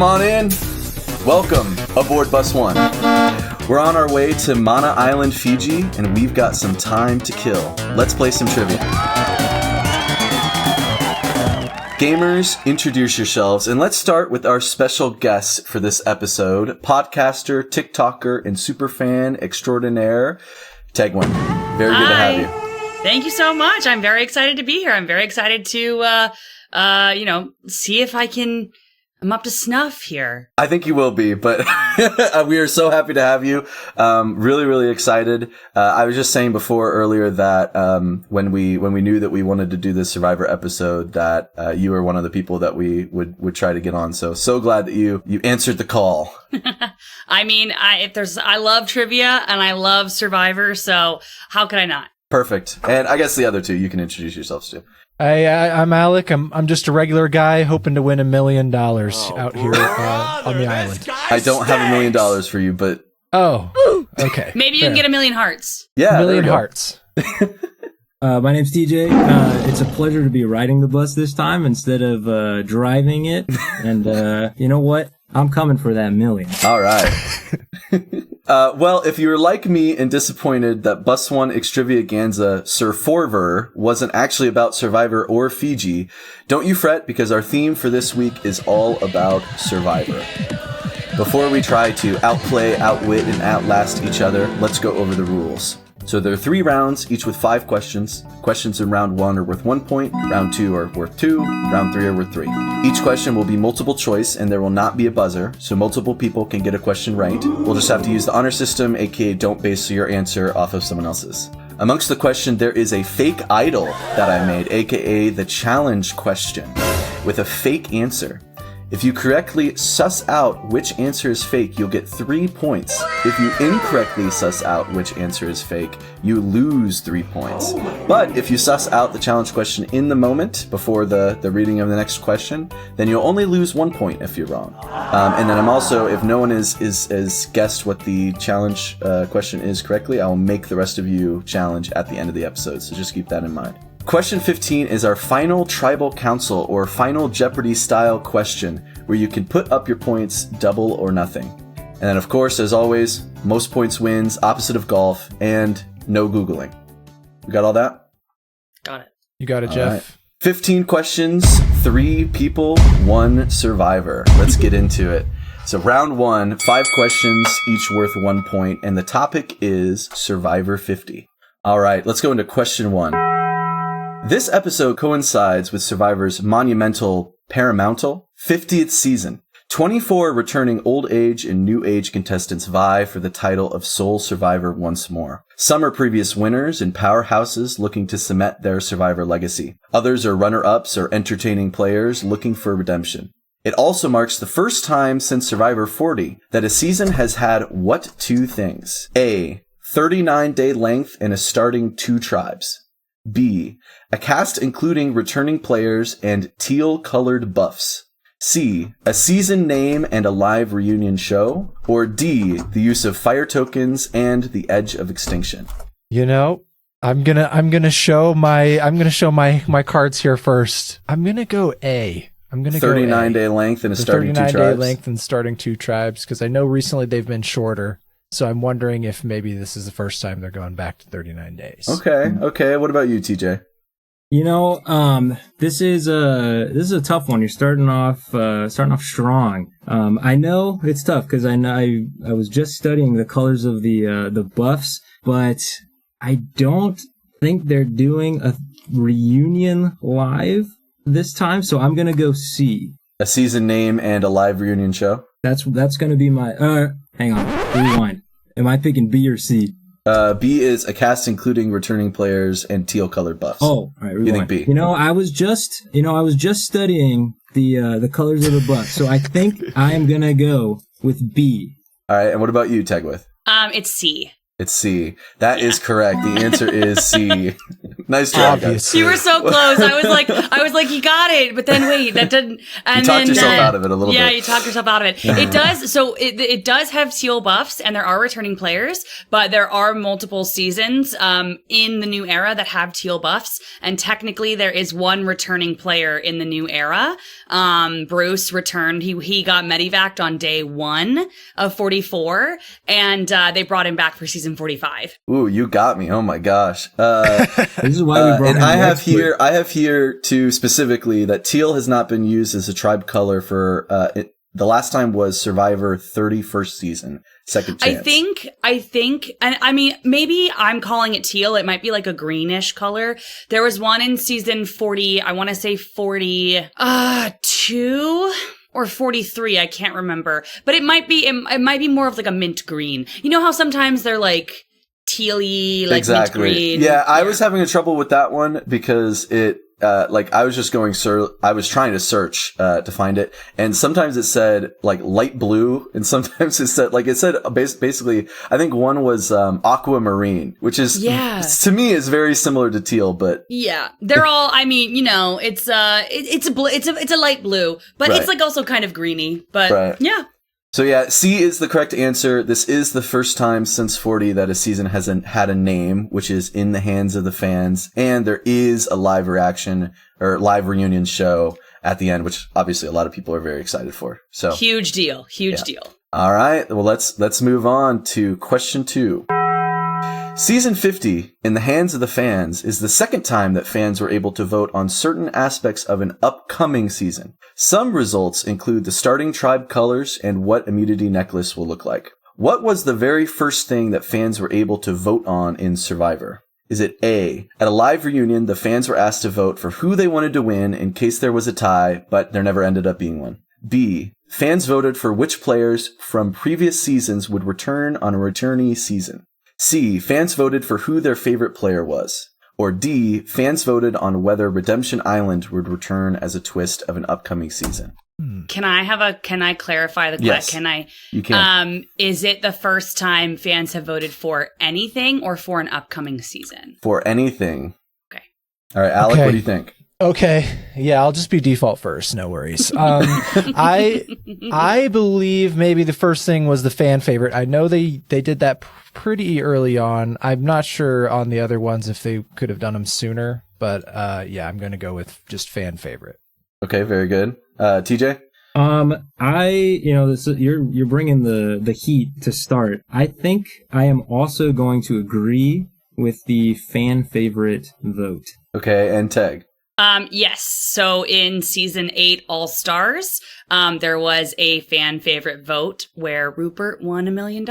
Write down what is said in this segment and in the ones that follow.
Come on in. Welcome aboard Bus One. We're on our way to Mana Island, Fiji, and we've got some time to kill. Let's play some trivia. Gamers, introduce yourselves, and let's start with our special guest for this episode, podcaster, TikToker, and superfan extraordinaire, Tegwyth. Very good to have you. Thank you so much. I'm very excited to be here. I'm very excited to, see if I'm up to snuff here. I think you will be, but we are so happy to have you. Really, really excited. I was just saying before earlier that when we knew that we wanted to do this Survivor episode, that you were one of the people that we would try to get on. So glad that you answered the call. I mean, I love trivia and I love Survivor, so how could I not? Perfect. And I guess the other two you can introduce yourselves to. I'm Alec. I'm just a regular guy hoping to win $1 million out here on the island. I don't have $1 million for you, but okay. Maybe you can get 1 million hearts. Yeah, $1 million hearts. My name's TJ. It's a pleasure to be riding the bus this time instead of driving it. And you know what? I'm coming for that million. All right. Well, if you were like me and disappointed that Bus One Extravaganza Surforver wasn't actually about Survivor or Fiji, don't you fret, because our theme for this week is all about Survivor. Before we try to outplay, outwit, and outlast each other, let's go over the rules. So there are 3 rounds, each with 5 questions. Questions in round 1 are worth 1 point, round 2 are worth 2, round 3 are worth 3. Each question will be multiple choice, and there will not be a buzzer, so multiple people can get a question right. We'll just have to use the honor system, aka don't base your answer off of someone else's. Amongst the question, there is a fake idol that I made, aka the challenge question, with a fake answer. If you correctly suss out which answer is fake, you'll get 3 points. If you incorrectly suss out which answer is fake, you lose 3 points. But if you suss out the challenge question in the moment, before the reading of the next question, then you'll only lose 1 point if you're wrong. And then I'm also, if no one is guessed what the challenge question is correctly, I will make the rest of you challenge at the end of the episode, so just keep that in mind. Question 15 is our final tribal council or final Jeopardy style question where you can put up your points double or nothing. And then of course, as always, most points wins, opposite of golf, and no Googling. We got all that? Got it. You got it, Jeff. Right. 15 questions, 3 people, 1 survivor. Let's get into it. So round 1, 5 questions, each worth 1 point, and the topic is Survivor 50. All right, let's go into question 1. This episode coincides with Survivor's monumental, paramountal 50th season. 24 returning old age and new age contestants vie for the title of sole survivor once more. Some are previous winners and powerhouses looking to cement their Survivor legacy. Others are runner-ups or entertaining players looking for redemption. It also marks the first time since Survivor 40 that a season has had what 2 things? A. 39-day length and a starting 2 tribes. B. A cast including returning players and teal-colored buffs. C. A season name and a live reunion show. Or D. The use of fire tokens and the edge of extinction. You know, I'm gonna show my cards here first. I'm gonna go A. I'm gonna 39-day length and a starting 2 tribes. 39-day length and starting 2 tribes, because I know recently they've been shorter. So I'm wondering if maybe this is the first time they're going back to 39 days. Okay. What about you, TJ? You know, this is a tough one. You're starting off strong. I know it's tough because I was just studying the colors of the buffs, but I don't think they're doing a reunion live this time. So I'm gonna go C. A season name and a live reunion show. That's gonna be my. Hang on, rewind. Am I picking B or C? B is a cast including returning players and teal-colored buffs. Oh, all right, rewind. You think B? You know, I was just studying the colors of the buffs, so I think I am gonna go with B. All right, and what about you, Tegwyth? It's C. It's C. That is correct. The answer is C. Nice job, guys. Obviously. You were so close. I was like, you got it. But then wait, that didn't. And You talked yourself out of it a little bit. Yeah, you talked yourself out of it. It does. So it does have teal buffs, and there are returning players, but there are multiple seasons in the new era that have teal buffs, and technically there is one returning player in the new era. Bruce returned. He got medevaced on day 1 of 44, and they brought him back for season 45. Ooh, you got me. Oh my gosh. This is why we brought and him I have expert. here too specifically that teal has not been used as a tribe color for the last time was Survivor 31st season, second chance. I think, and I mean, maybe I'm calling it teal. It might be like a greenish color. There was one in season 40, I want to say 42 or 43. I can't remember, but it might be more of like a mint green. You know how sometimes they're like tealy, like exactly. mint green. Yeah, I was having a trouble with that one because it, I was just going, I was trying to search, to find it. And sometimes it said like light blue. And sometimes it said, basically, I think one was, aquamarine, which is, to me is very similar to teal, but. Yeah. They're all, I mean, you know, it's a light blue, but Right. it's like also kind of greeny, but Right. yeah. So yeah, C is the correct answer. This is the first time since 40 that a season hasn't had a name, which is in the hands of the fans. And there is a live reaction or live reunion show at the end, which obviously a lot of people are very excited for. So Huge deal. Deal. all right. Well, let's move on to question 2. Season 50, in the hands of the fans, is the second time that fans were able to vote on certain aspects of an upcoming season. Some results include the starting tribe colors and what immunity necklace will look like. What was the very first thing that fans were able to vote on in Survivor? Is it A, at a live reunion, the fans were asked to vote for who they wanted to win in case there was a tie, but there never ended up being one? B, fans voted for which players from previous seasons would return on a returnee season? C, fans voted for who their favorite player was. Or D, fans voted on whether Redemption Island would return as a twist of an upcoming season. Can I clarify the question? Yes, you can. Is it the first time fans have voted for anything or for an upcoming season? For anything. Okay. All right, Alec, Okay. what do you think? Okay. Yeah, I'll just be default first. No worries. I believe maybe the first thing was the fan favorite. I know they did that pretty early on. I'm not sure on the other ones if they could have done them sooner, but yeah, I'm going to go with just fan favorite. Okay, very good. TJ? You're bringing the heat to start. I think I am also going to agree with the fan favorite vote. Okay, and Teg? Yes. So in season 8 All Stars, there was a fan favorite vote where Rupert won $1 million.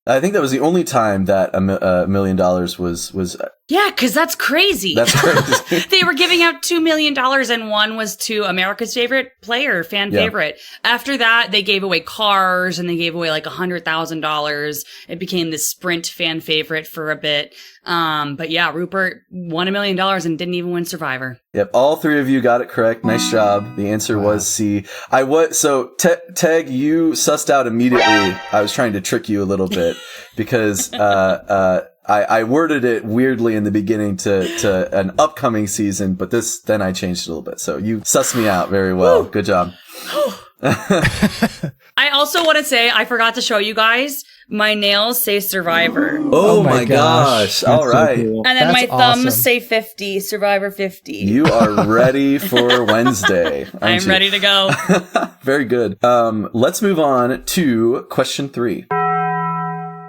I think that was the only time that $1 million was. Yeah, because that's crazy. That's crazy. They were giving out $2 million, and one was to America's favorite player, fan favorite. After that, they gave away cars, and they gave away like $100,000. It became this Sprint fan favorite for a bit. But yeah, Rupert won $1 million and didn't even win Survivor. Yep, all three of you got it correct. Nice job. The answer was C. Teg, you sussed out immediately. I was trying to trick you a little bit because I worded it weirdly in the beginning to an upcoming season, but then I changed it a little bit. So you sussed me out very well. Good job. I also want to say, I forgot to show you guys, my nails say Survivor. Oh my gosh. All right. So cool. And then That's my thumbs awesome. say 50, Survivor 50. You are ready for Wednesday. I'm ready to go. Very good. Let's move on to question 3.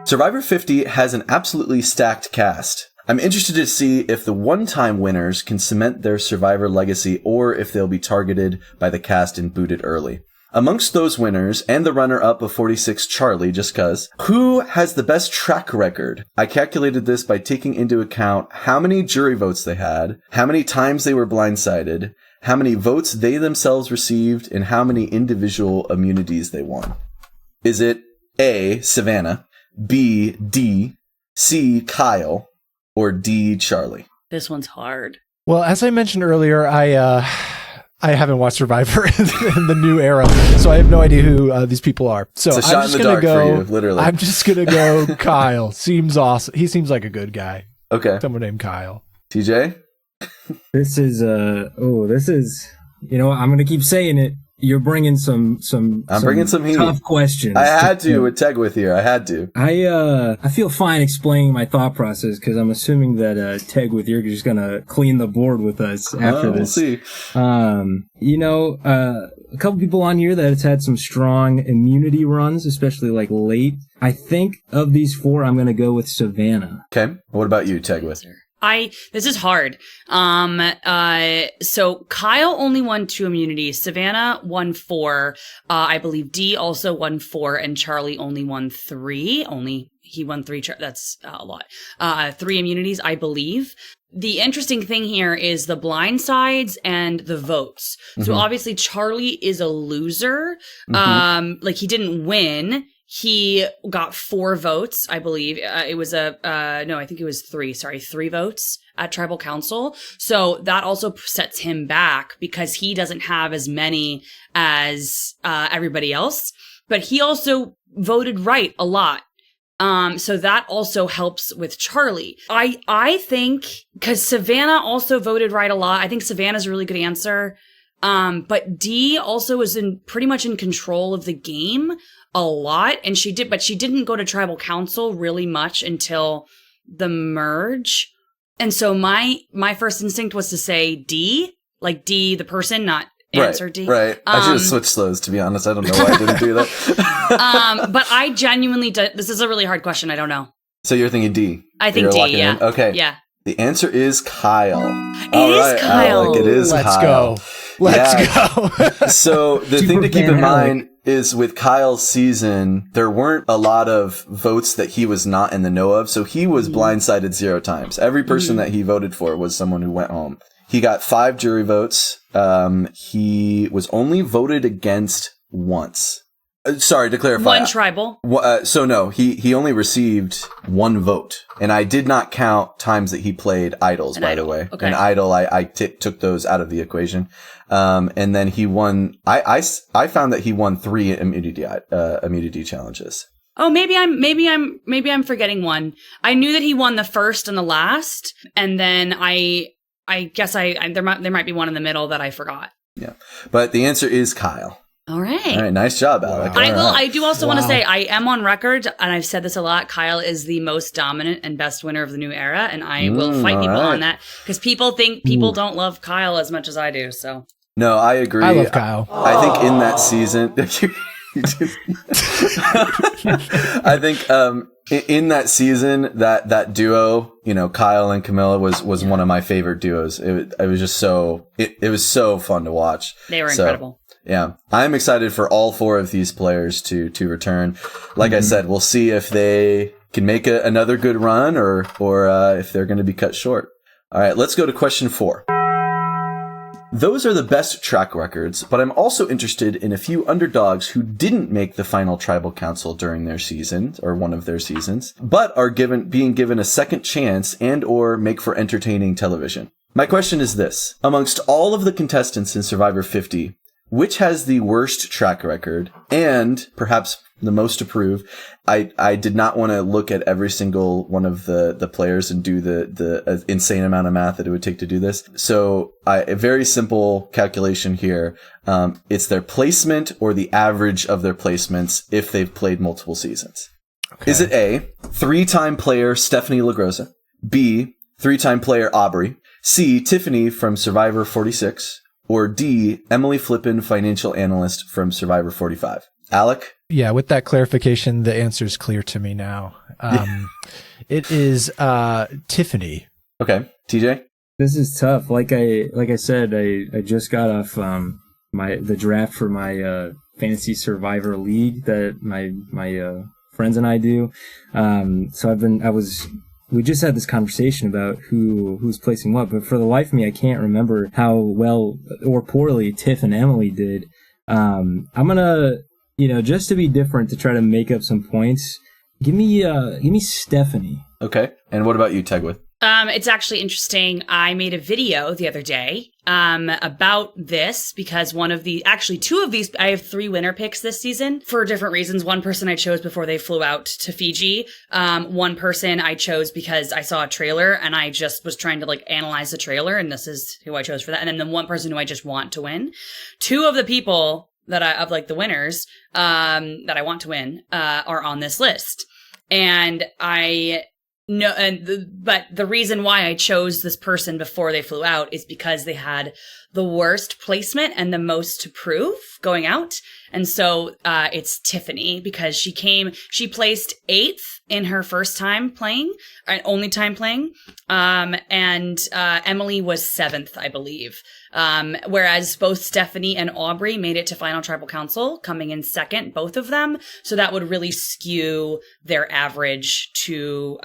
Survivor 50 has an absolutely stacked cast. I'm interested to see if the one-time winners can cement their Survivor legacy or if they'll be targeted by the cast and booted early. Amongst those winners and the runner-up of 46, Charlie, just cuz, who has the best track record? I calculated this by taking into account how many jury votes they had, how many times they were blindsided, how many votes they themselves received, and how many individual immunities they won. Is it A, Savannah, B, D, C, Kyle, or D, Charlie? This one's hard. Well, as I mentioned earlier, I haven't watched Survivor in the new era, so I have no idea who these people are. So It's a shot in the dark for you, literally. I'm just gonna go Kyle. Seems awesome. He seems like a good guy. Okay. Someone named Kyle. TJ? This is you know, I'm gonna keep saying it. You're bringing some bringing some heat. Tough questions. I had to with Tegwyth here. I had to. I feel fine explaining my thought process because I'm assuming that Tegwyth, you're just gonna clean the board with us after this. We'll see. You know, a couple people on here that has had some strong immunity runs, especially like late. I think of these four, I'm gonna go with Savannah. Okay. What about you, Tegwyth? This is hard. So Kyle only won 2 immunities. Savannah won 4. I believe Dee also won 4, and Charlie only won 3. He won 3. That's a lot. 3 immunities, I believe. The interesting thing here is the blind sides and the votes. Mm-hmm. So obviously Charlie is a loser. Mm-hmm. Like he didn't win. He got 4 votes, I believe. It was I think it was 3. Sorry, 3 votes at Tribal Council. So that also sets him back because he doesn't have as many as everybody else. But he also voted right a lot. So that also helps with Charlie. I think because Savannah also voted right a lot. I think Savannah's a really good answer. But Dee also was pretty much in control of the game a lot, and she didn't go to Tribal Council really much until the merge. And so my first instinct was to say Dee, like Dee the person, not answer D. Right. I should have switched those, to be honest. I don't know why I didn't do that. But I genuinely this is a really hard question. I don't know. So you're thinking D? I think D, yeah. Okay. Yeah. The answer is Kyle. It is Kyle. Alec, it is Kyle. Let's go. So the thing to keep in mind is with Kyle's season, there weren't a lot of votes that he was not in the know of. So he was blindsided 0 times. Every person that he voted for was someone who went home. He got 5 jury votes. He was only voted against once. Sorry, to clarify. 1 tribal. So no, he only received 1 vote. And I did not count times that he played idols, by the way. Okay. An idol, I took those out of the equation. And then he won, I found that he won 3 immunity challenges. Oh, maybe I'm forgetting one. I knew that he won the first and the last. And then I guess there might be one in the middle that I forgot. Yeah. But the answer is Kyle. All right. Nice job, Alec. Wow. I do also want to say I am on record, and I've said this a lot. Kyle is the most dominant and best winner of the new era, and I will fight people on that because people think people don't love Kyle as much as I do. So no, I agree. I love Kyle. I think in that season, I think in that season that duo, Kyle and Camilla was one of my favorite duos. It was just it was so fun to watch. They were incredible. Yeah, I'm excited for all 4 of these players to return. Like I said, we'll see if they can make another good run or if they're going to be cut short. All right, let's go to question 4. Those are the best track records, but I'm also interested in a few underdogs who didn't make the final tribal council during their season or one of their seasons, but are being given a second chance and or make for entertaining television. My question is this: amongst all of the contestants in Survivor 50, which has the worst track record and perhaps the most to prove? I did not want to look at every single one of the players and do the insane amount of math that it would take to do this. So a very simple calculation here. It's their placement or the average of their placements if they've played multiple seasons. Okay. Is it A, 3-time player Stephanie LaGrosa, B, 3-time player Aubrey, C, Tiffany from Survivor 46, or D, Emily Flippin, financial analyst from Survivor 45? Alec? Yeah, with that clarification, the answer is clear to me now. It is Tiffany. Okay. TJ? This is tough. Like I said, I just got off the draft for my fantasy Survivor league that my friends and I do. We just had this conversation about who's placing what, but for the life of me, I can't remember how well or poorly Tiff and Emily did. I'm gonna, just to be different, to try to make up some points, give me Stephanie. Okay. And what about you, Tegwyth? It's actually interesting. I made a video the other day about this because two of these, I have 3 winner picks this season for different reasons. One person I chose before they flew out to Fiji. One person I chose because I saw a trailer and I just was trying to like analyze the trailer, and this is who I chose for that. And then the one person who I just want to win. 2 of the people the winners that I want to win are on this list. And but the reason why I chose this person before they flew out is because they had the worst placement and the most to prove going out. And so it's Tiffany, because she placed 8th in her first time playing, only time playing. And Emily was 7th, I believe. Whereas both Stephanie and Aubrey made it to Final Tribal Council, coming in 2nd, both of them. So that would really skew their average to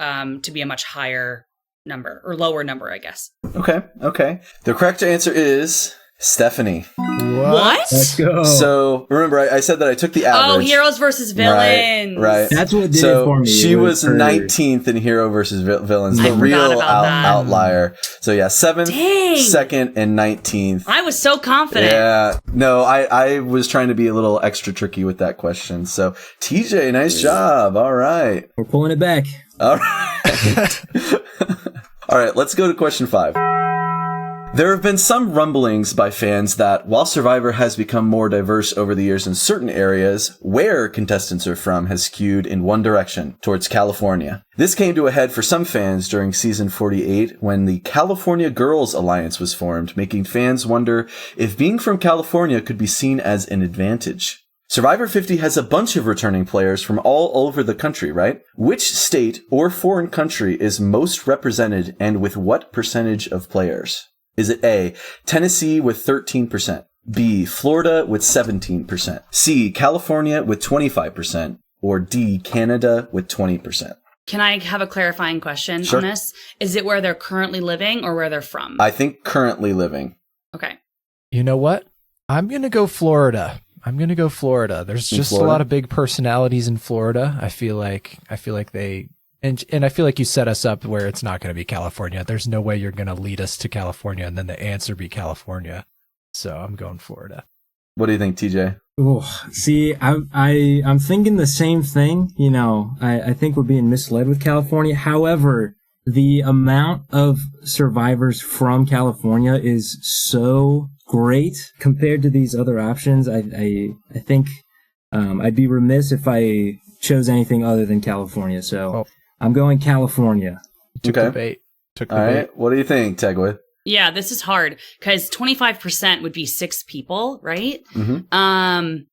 be a much higher number, or lower number, I guess. Okay. The correct answer is Stephanie. What? Let's go. So remember, I said that I took the average. Oh, heroes versus villains. Right. That's what did it for me. She was 19th in hero versus villains, the real outlier. So yeah, 7th, 2nd, and 19th. I was so confident. Yeah. No, I was trying to be a little extra tricky with that question. So TJ, nice job. All right. We're pulling it back. All right. All right, let's go to question 5. There have been some rumblings by fans that while Survivor has become more diverse over the years in certain areas, where contestants are from has skewed in one direction, towards California. This came to a head for some fans during season 48 when the California Girls Alliance was formed, making fans wonder if being from California could be seen as an advantage. Survivor 50 has a bunch of returning players from all over the country, right? Which state or foreign country is most represented, and with what percentage of players? Is it A, Tennessee with 13%, B, Florida with 17%, C, California with 25%, or D, Canada with 20%? Can I have a clarifying question on this? Is it where they're currently living or where they're from? I think currently living. Okay. You know what? I'm going to go Florida. There's just a lot of big personalities in Florida. I feel like they, and I feel like you set us up where it's not going to be California. There's no way you're going to lead us to California and then the answer be California. So I'm going Florida. What do you think, TJ? Oh, see, I'm thinking the same thing. You know, I think we're being misled with California. However, the amount of survivors from California is so great compared to these other options. I think I'd be remiss if I chose anything other than California. So I'm going California. Took the bait. All right. What do you think, Tegwyth? Yeah, this is hard because 25% would be 6 people, right? Mm-hmm.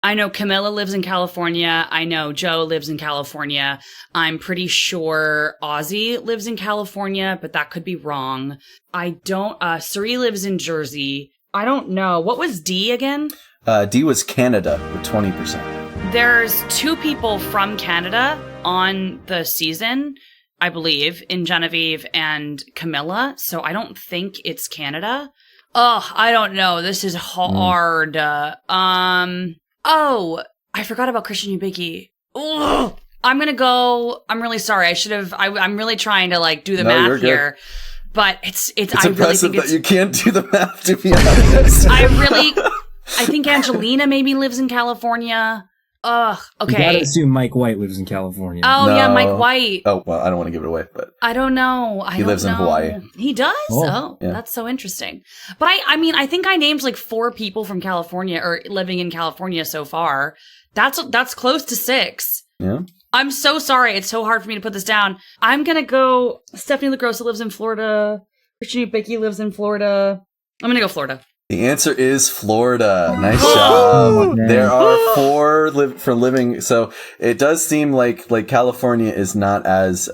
I know Camilla lives in California. I know Joe lives in California. I'm pretty sure Ozzy lives in California, but that could be wrong. Suri lives in Jersey. I don't know. What was D again? D was Canada with 20%. There's 2 people from Canada on the season, I believe, in Genevieve and Camilla. So I don't think it's Canada. Oh, I don't know. This is hard. Oh, I forgot about Christian Ubicki. Oh, I'm really sorry. I'm really trying to do the math here. But it's I really think that you can't do the math, to be honest. I think Angelina maybe lives in California. Ugh. Okay. You gotta assume Mike White lives in California. Oh, no. Yeah, Mike White. Oh, well, I don't want to give it away, but I don't know. He lives in Hawaii. He does? Oh, yeah. That's so interesting. But I think I named 4 people from California or living in California so far. That's close to 6. Yeah. I'm so sorry. It's so hard for me to put this down. I'm going to go Stephanie LaGrossa lives in Florida. Christian Ubicki lives in Florida. I'm going to go Florida. The answer is Florida. Nice job. There are 4 for living. So it does seem like California is not as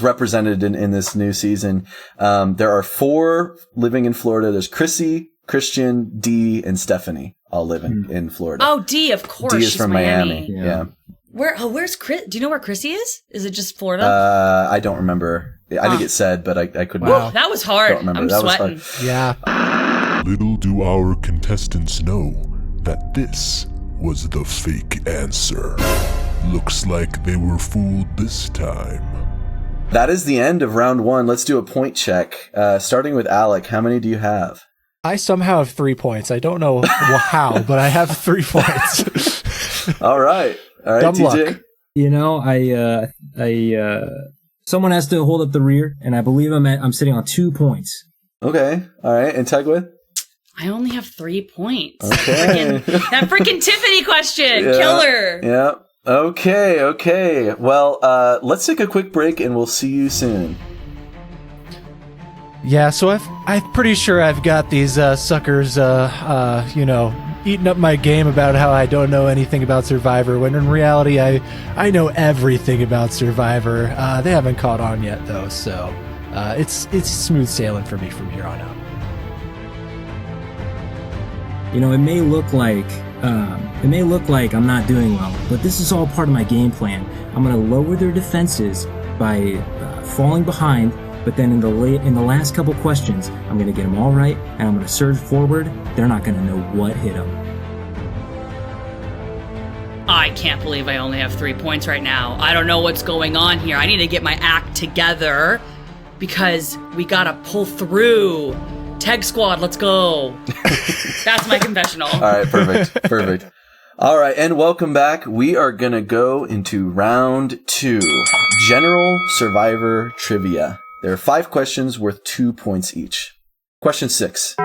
represented in this new season. There are 4 living in Florida. There's Chrissy, Christian, D, and Stephanie all living in Florida. Oh, D, of course. D is she's from Miami. Yeah. Where's Chris? Do you know where Chrissy is? Is it just Florida? I don't remember. I think it said, but I couldn't. Wow. That was hard. Don't remember. I'm that sweating. Was hard. Yeah. Little do our contestants know that this was the fake answer. Looks like they were fooled this time. That is the end of round 1. Let's do a point check. Starting with Alec, how many do you have? I somehow have 3 points. I don't know how, but I have 3 points. All right. All right, Dumb TJ. luck. You know, someone has to hold up the rear, and I believe I'm sitting on 2 points. Okay. All right. And Tegwyth? I only have 3 points. Okay. That freaking Tiffany question. Yeah. Killer. Yeah. Okay. Well, let's take a quick break and we'll see you soon. Yeah, so I'm pretty sure I've got these suckers, eating up my game about how I don't know anything about Survivor, when in reality I know everything about Survivor. They haven't caught on yet, though, so it's smooth sailing for me from here on out. You know, it may look like I'm not doing well, but this is all part of my game plan. I'm going to lower their defenses by falling behind, but then in the last couple questions, I'm going to get them all right, and I'm going to surge forward. They're not going to know what hit them. I can't believe I only have 3 points right now. I don't know what's going on here. I need to get my act together because we got to pull through. Teg Squad, let's go. That's my confessional. All right, perfect. All right, and welcome back. We are going to go into round 2, General Survivor Trivia. There are 5 questions worth 2 points each. Question 6.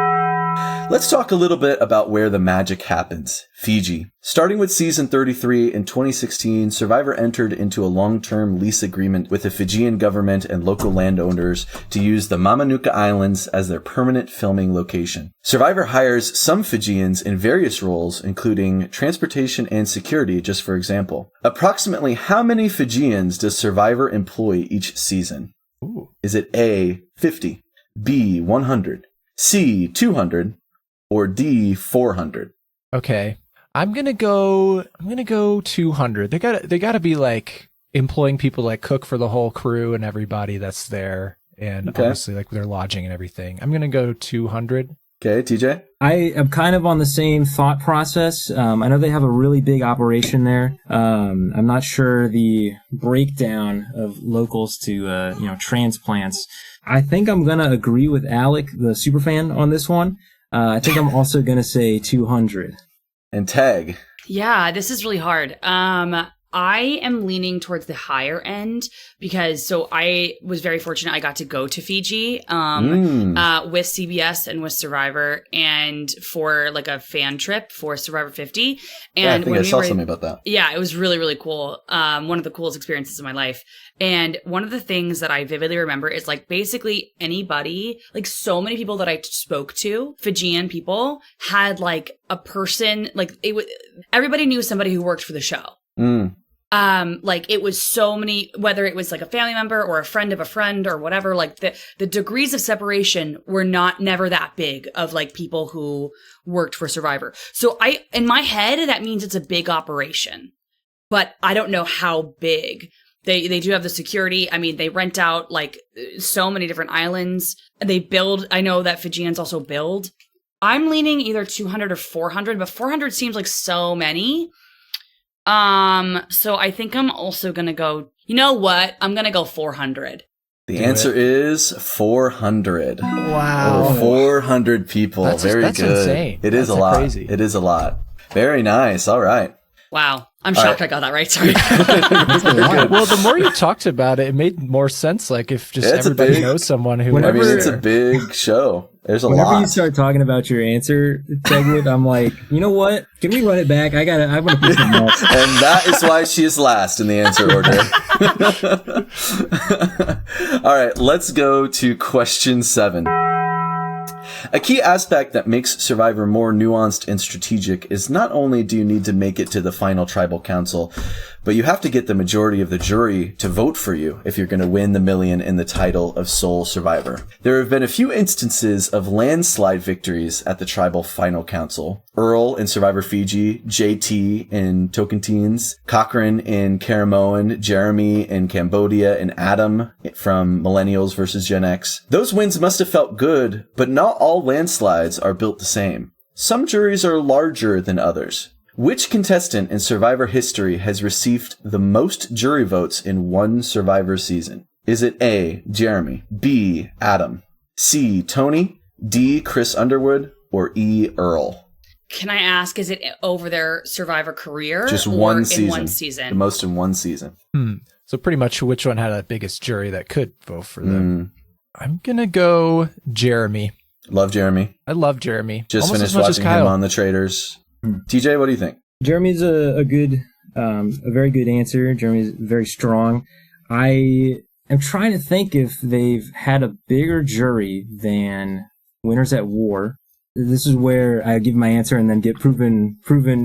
Let's talk a little bit about where the magic happens. Fiji. Starting with season 33 in 2016, Survivor entered into a long-term lease agreement with the Fijian government and local landowners to use the Mamanuca Islands as their permanent filming location. Survivor hires some Fijians in various roles, including transportation and security, just for example. Approximately how many Fijians does Survivor employ each season? Ooh. Is it A, 50, B, 100, C, 200, or D, 400? Okay. I'm gonna go 200. They gotta be like employing people like cook for the whole crew and everybody that's there, and obviously like their lodging and everything. I'm gonna go 200. Okay, TJ? I am kind of on the same thought process. I know they have a really big operation there. I'm not sure the breakdown of locals to transplants. I think I'm gonna agree with Alec, the superfan, on this one. I think I'm also gonna say 200. And Tag. Yeah, this is really hard. I am leaning towards the higher end because I was very fortunate. I got to go to Fiji with CBS and with Survivor and for like a fan trip for Survivor 50. And I think I saw something about that. Yeah, it was really, really cool. One of the coolest experiences of my life. And one of the things that I vividly remember is like basically anybody, like so many people that I spoke to, Fijian people, had like a person, like everybody knew somebody who worked for the show. Like it was so many, whether it was like a family member or a friend of a friend or whatever, like the degrees of separation were never that big of like people who worked for Survivor. So in my head, that means it's a big operation, but I don't know how big. They do have the security. I mean, they rent out like so many different islands. They build. I know that Fijians also build. I'm leaning either 200 or 400, but 400 seems like so many. So I think I'm also gonna go, you know what? I'm gonna go 400. The answer is 400. Wow. Over 400 people. That's Very that's good. insane. It is That's a lot. Crazy. It is a lot. Very nice. All right. Wow. I'm shocked I got that right. Sorry. Well, the more you talked about it, it made more sense. Like if just everybody knows someone who. I mean, it's a big show. There's a lot. Whenever you start talking about your answer, Tegwyth, I'm like, you know what? Can we run it back? I want to put some more. And that is why she is last in the answer order. All right, let's go to question 7. A key aspect that makes Survivor more nuanced and strategic is not only do you need to make it to the final tribal council, but you have to get the majority of the jury to vote for you if you're going to win the million in the title of sole survivor. There have been a few instances of landslide victories at the tribal final council. Earl in Survivor Fiji, JT in Tocantins, Cochrane in Caramoan, Jeremy in Cambodia, and Adam from Millennials versus Gen X. Those wins must have felt good, but not all landslides are built the same. Some juries are larger than others. Which contestant in Survivor history has received the most jury votes in one Survivor season? Is it A, Jeremy, B, Adam, C, Tony, D, Chris Underwood, or E, Earl? Can I ask, is it over their Survivor career? Just or one in season. one season? The most in one season. So pretty much which one had the biggest jury that could vote for them? I'm going to go Jeremy. Love Jeremy. I love Jeremy. Just almost finished watching him on The Traitors. TJ, what do you think? Jeremy's a very good answer. Jeremy's very strong. I am trying to think if they've had a bigger jury than Winners at War. This is where I give my answer and then get proven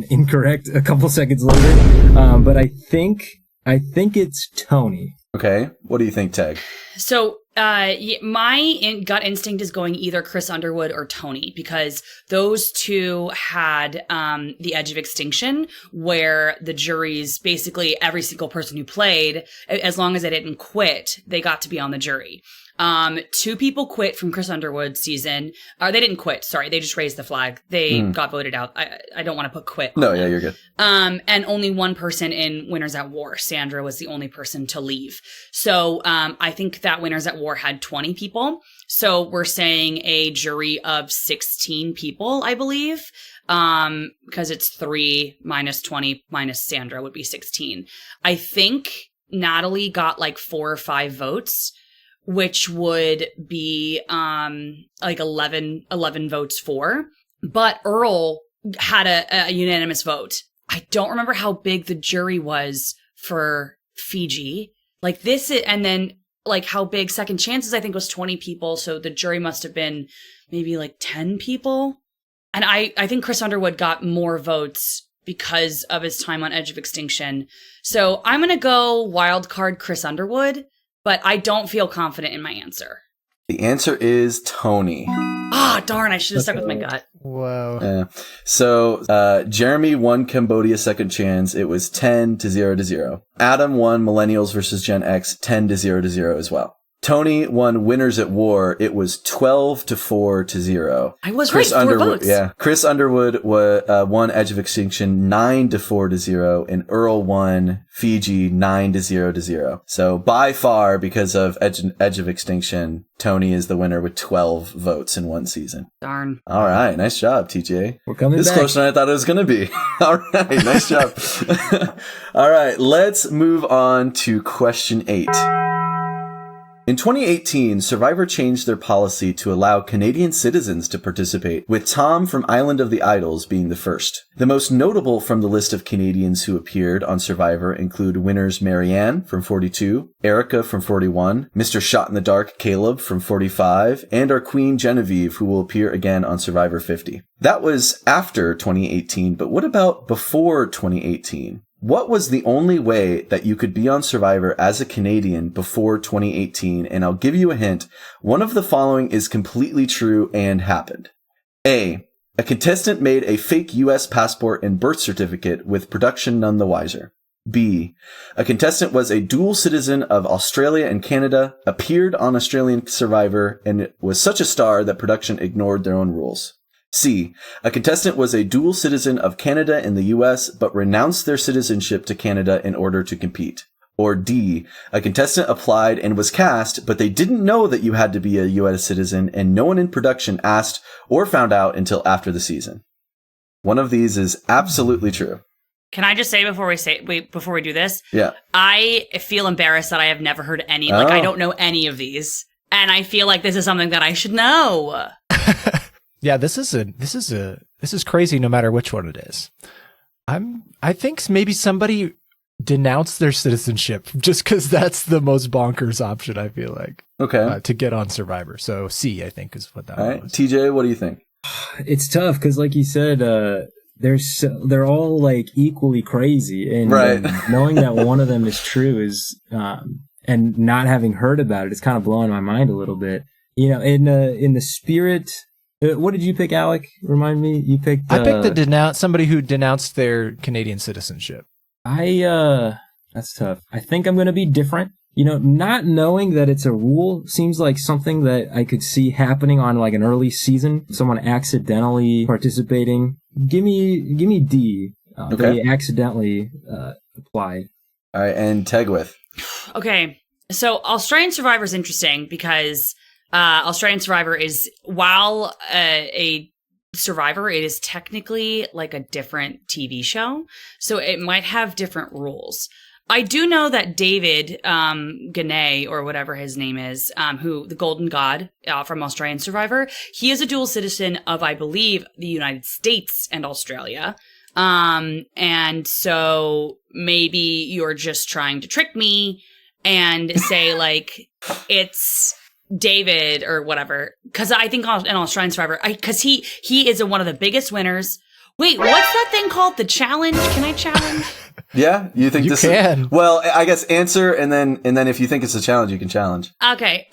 incorrect a couple seconds later. But I think it's Tony. Okay. What do you think, Teg? So my gut instinct is going either Chris Underwood or Tony, because those two had the Edge of Extinction, where the juries, basically every single person who played, as long as they didn't quit, they got to be on the jury. 2 people quit from Chris Underwood's season. Or they didn't quit. Sorry. They just raised the flag. They got voted out. I don't want to put quit. No, yeah, you're good. And only one person in Winners at War. Sandra was the only person to leave. So, I think that Winners at War had 20 people. So we're saying a jury of 16 people, I believe. Because it's 3 minus 20 minus Sandra would be 16. I think Natalie got like 4 or 5 votes, which would be like 11 votes for. But Earl had a unanimous vote. I don't remember how big the jury was for Fiji. Like this, and then like how big Second Chances, I think, was 20 people. So the jury must have been maybe like 10 people. And I think Chris Underwood got more votes because of his time on Edge of Extinction. So I'm going to go wild card Chris Underwood. But I don't feel confident in my answer. The answer is Tony. Ah, darn, I should have stuck with my gut. Whoa. Yeah. So Jeremy won Cambodia Second Chance. It was 10-0. Adam won Millennials versus Gen X 10-0 as well. Tony won Winners at War. It was 12-4-0. I was right, 4 votes. Yeah. Chris Underwood won Edge of Extinction 9-4-0, and Earl won Fiji 9-0. So by far, because of Edge of Extinction, Tony is the winner with 12 votes in one season. Darn. All right. Nice job, TJ. We're coming this back. Closer than I thought it was going to be. All right. Nice job. All right. Let's move on to question 8. In 2018, Survivor changed their policy to allow Canadian citizens to participate, with Tom from Island of the Idols being the first. The most notable from the list of Canadians who appeared on Survivor include winners Marianne from 42, Erica from 41, Mr. Shot in the Dark Caleb from 45, and our Queen Genevieve, who will appear again on Survivor 50. That was after 2018, but what about before 2018? What was the only way that you could be on Survivor as a Canadian before 2018? And I'll give you a hint. One of the following is completely true and happened. A contestant made a fake U.S. passport and birth certificate with production none the wiser. B, a contestant was a dual citizen of Australia and Canada, appeared on Australian Survivor, and was such a star that production ignored their own rules. C, a contestant was a dual citizen of Canada and the US, but renounced their citizenship to Canada in order to compete. Or D, a contestant applied and was cast, but they didn't know that you had to be a US citizen, and no one in production asked or found out until after the season. One of these is absolutely true. Can I just say before we do this? Yeah. I feel embarrassed that I have never heard any, I don't know any of these. And I feel like this is something that I should know. Yeah, this is crazy no matter which one it is. I think maybe somebody denounced their citizenship just because that's the most bonkers option, I feel like. Okay. To get on Survivor. So C, I think, is what that was. TJ, what do you think? It's tough because, like you said, they're all like equally crazy, and right. Knowing that one of them is true is, and not having heard about it, it's kind of blowing my mind a little bit. You know, in the spirit. What did you pick, Alec? Remind me. You picked. I picked somebody who denounced their Canadian citizenship. That's tough. I think I'm going to be different. You know, not knowing that it's a rule seems like something that I could see happening on like an early season. Someone accidentally participating. Give me D. Okay. They accidentally applied. All right, and Tegwyth. Okay. So Australian Survivor is interesting because Australian Survivor is, while a Survivor, it is technically like a different TV show. So it might have different rules. I do know that David Ganay, or whatever his name is, who the Golden God from Australian Survivor, he is a dual citizen of, I believe, the United States and Australia. And so maybe you're just trying to trick me and say like it's David or whatever, because I think in Australian Survivor, because he is one of the biggest winners. Wait, what's that thing called? The challenge? Can I challenge? Yeah, you think You this can. is, well, I guess answer and then if you think it's a challenge, you can challenge. Okay.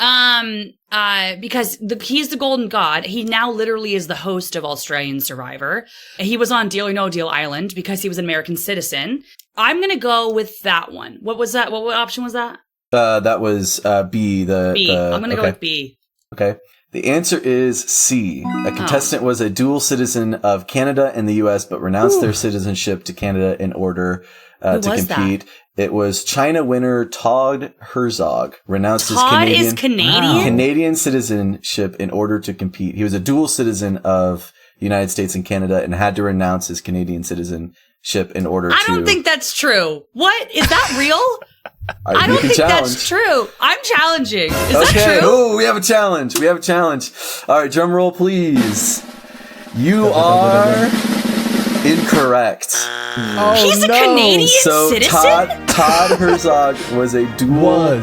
Because he's the Golden God. He now literally is the host of Australian Survivor. He was on Deal or No Deal Island because he was an American citizen. I'm gonna go with that one. What was that? What option was that? That was B. B. I'm gonna go with B. Okay. The answer is C. A contestant was a dual citizen of Canada and the U.S., but renounced their citizenship to Canada in order to compete. It was China winner Todd Herzog renounced his Canadian citizenship in order to compete. He was a dual citizen of the United States and Canada and had to renounce his Canadian citizenship in order to... I don't think that's true. What? Is that real? I don't think that's true. I'm challenging. Is that true? Oh, we have a challenge. All right, drum roll, please. You are incorrect. He's a Canadian citizen? Todd Herzog was a dual...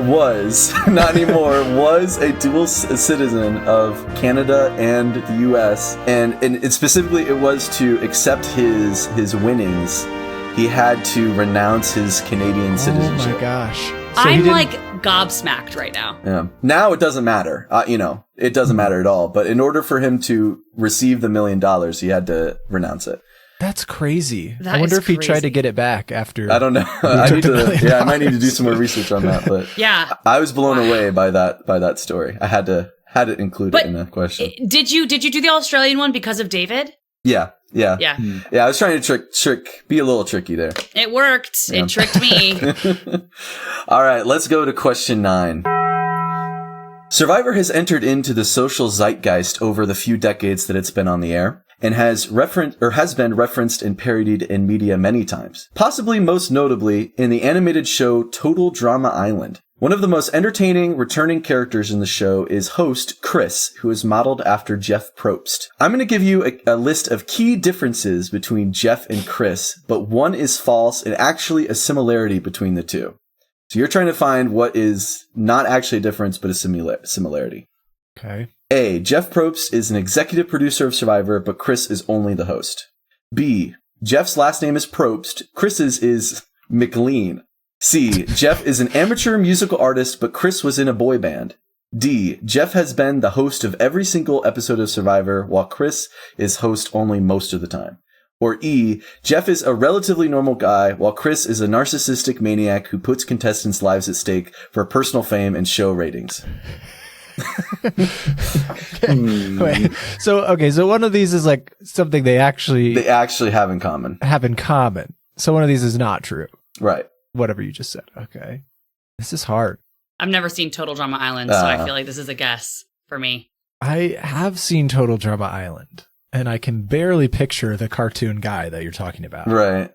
Was, not anymore, was a dual citizen of Canada and the U.S. And specifically, it was to accept his winnings. He had to renounce his Canadian citizenship. Oh my gosh. So I'm like gobsmacked right now. Yeah. Now it doesn't matter. It doesn't matter at all. But in order for him to receive the $1 million, he had to renounce it. That's crazy. That I wonder if he crazy. tried to get it back after. I don't know. I might need to do some more research on that. But yeah, I was blown away by that story. I had to include it in the question. Did you do the Australian one because of David? Yeah. Yeah. I was trying to be a little tricky there. It worked. Yeah. It tricked me. All right, let's go to question 9. Survivor has entered into the social zeitgeist over the few decades that it's been on the air, and has been referenced and parodied in media many times. Possibly most notably in the animated show Total Drama Island. One of the most entertaining returning characters in the show is host Chris, who is modeled after Jeff Probst. I'm going to give you a list of key differences between Jeff and Chris, but one is false and actually a similarity between the two. So you're trying to find what is not actually a difference, but a similarity. Okay. A. Jeff Probst is an executive producer of Survivor, but Chris is only the host. B. Jeff's last name is Probst. Chris's is McLean. C. Jeff is an amateur musical artist, but Chris was in a boy band. D. Jeff has been the host of every single episode of Survivor, while Chris is host only most of the time. Or E. Jeff is a relatively normal guy, while Chris is a narcissistic maniac who puts contestants' lives at stake for personal fame and show ratings. Wait. So one of these is like something they actually have in common. So one of these is not true. Right. Whatever you just said. Okay. This is hard. I've never seen Total Drama Island, so I feel like this is a guess for me. I have seen Total Drama Island, and I can barely picture the cartoon guy that you're talking about. Right.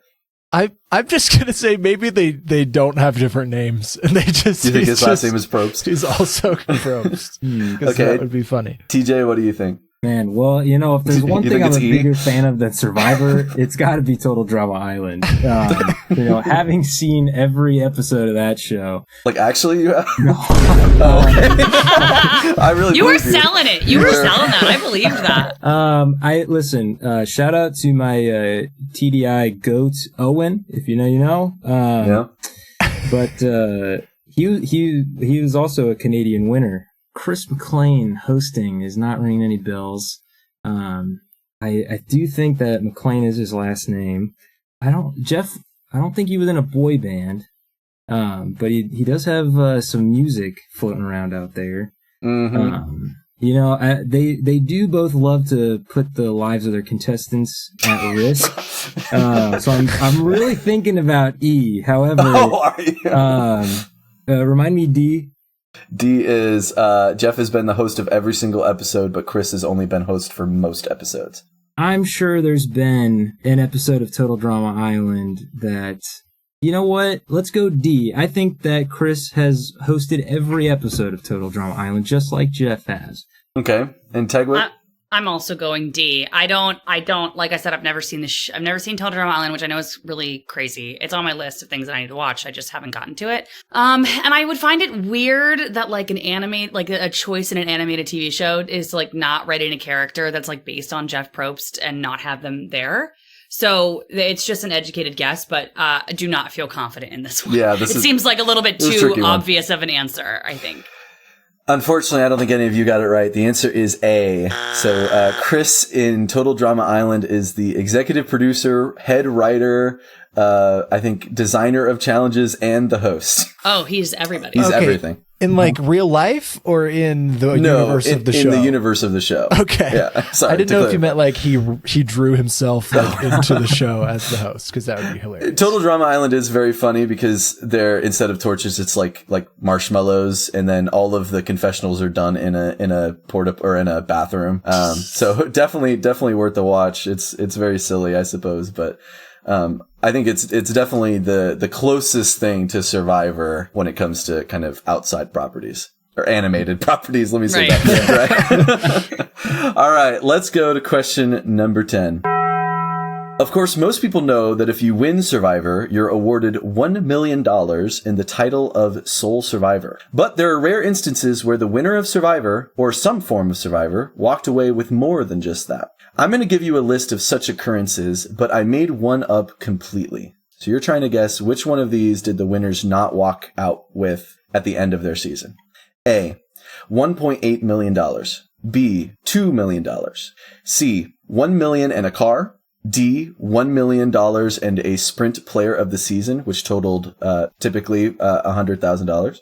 I'm just gonna say maybe they don't have different names, and they just. Do you think his last name is Probst? He's also Probst. Okay, that would be funny. TJ, what do you think? Man, well, if there's one thing I'm a bigger fan of than Survivor, it's got to be Total Drama Island. Having seen every episode of that show. Like, actually, you have? No. I really. You were selling it. You were selling that. I believed that. Shout out to my TDI goat Owen. If you know, you know. Yeah. But he was also a Canadian winner. Chris McLean hosting is not ringing any bells. I do think that McLean is his last name. I don't think he was in a boy band. But he does have some music floating around out there. Mm-hmm. They do both love to put the lives of their contestants at risk. So I'm really thinking about E. However, Remind me, D. D is Jeff has been the host of every single episode, but Chris has only been host for most episodes. I'm sure there's been an episode of Total Drama Island that, you know what? Let's go D. I think that Chris has hosted every episode of Total Drama Island, just like Jeff has. Okay. And Tegwyth? I'm also going D. I don't, like I said, I've never seen I've never seen Total Drama Island, which I know is really crazy. It's on my list of things that I need to watch. I just haven't gotten to it. And I would find it weird that like a choice in an animated TV show is like not writing a character that's like based on Jeff Probst and not have them there. So it's just an educated guess, but I do not feel confident in this one. Yeah, it seems like a little bit too obvious of an answer, I think. Unfortunately, I don't think any of you got it right. The answer is A. So Chris in Total Drama Island is the executive producer, head writer, I think designer of challenges, and the host. Oh, he's everybody. He's everything. In like real life or in the universe of the show? In the universe of the show. Okay. Yeah. Sorry. I didn't know if you meant like he drew himself like into the show as the host, because that would be hilarious. Total Drama Island is very funny because they're, instead of torches, it's like marshmallows, and then all of the confessionals are done in a or in a bathroom. So definitely worth the watch. It's very silly, I suppose, but I think it's definitely the closest thing to Survivor when it comes to kind of outside properties or animated properties. Let me say that. Right. All right. Let's go to question number 10. Of course, most people know that if you win Survivor, you're awarded $1 million in the title of Sole Survivor. But there are rare instances where the winner of Survivor, or some form of Survivor, walked away with more than just that. I'm going to give you a list of such occurrences, but I made one up completely. So you're trying to guess which one of these did the winners not walk out with at the end of their season. A, $1.8 million. B, $2 million. C, $1 million and a car. D, $1 million and a sprint player of the season, which totaled typically $100,000.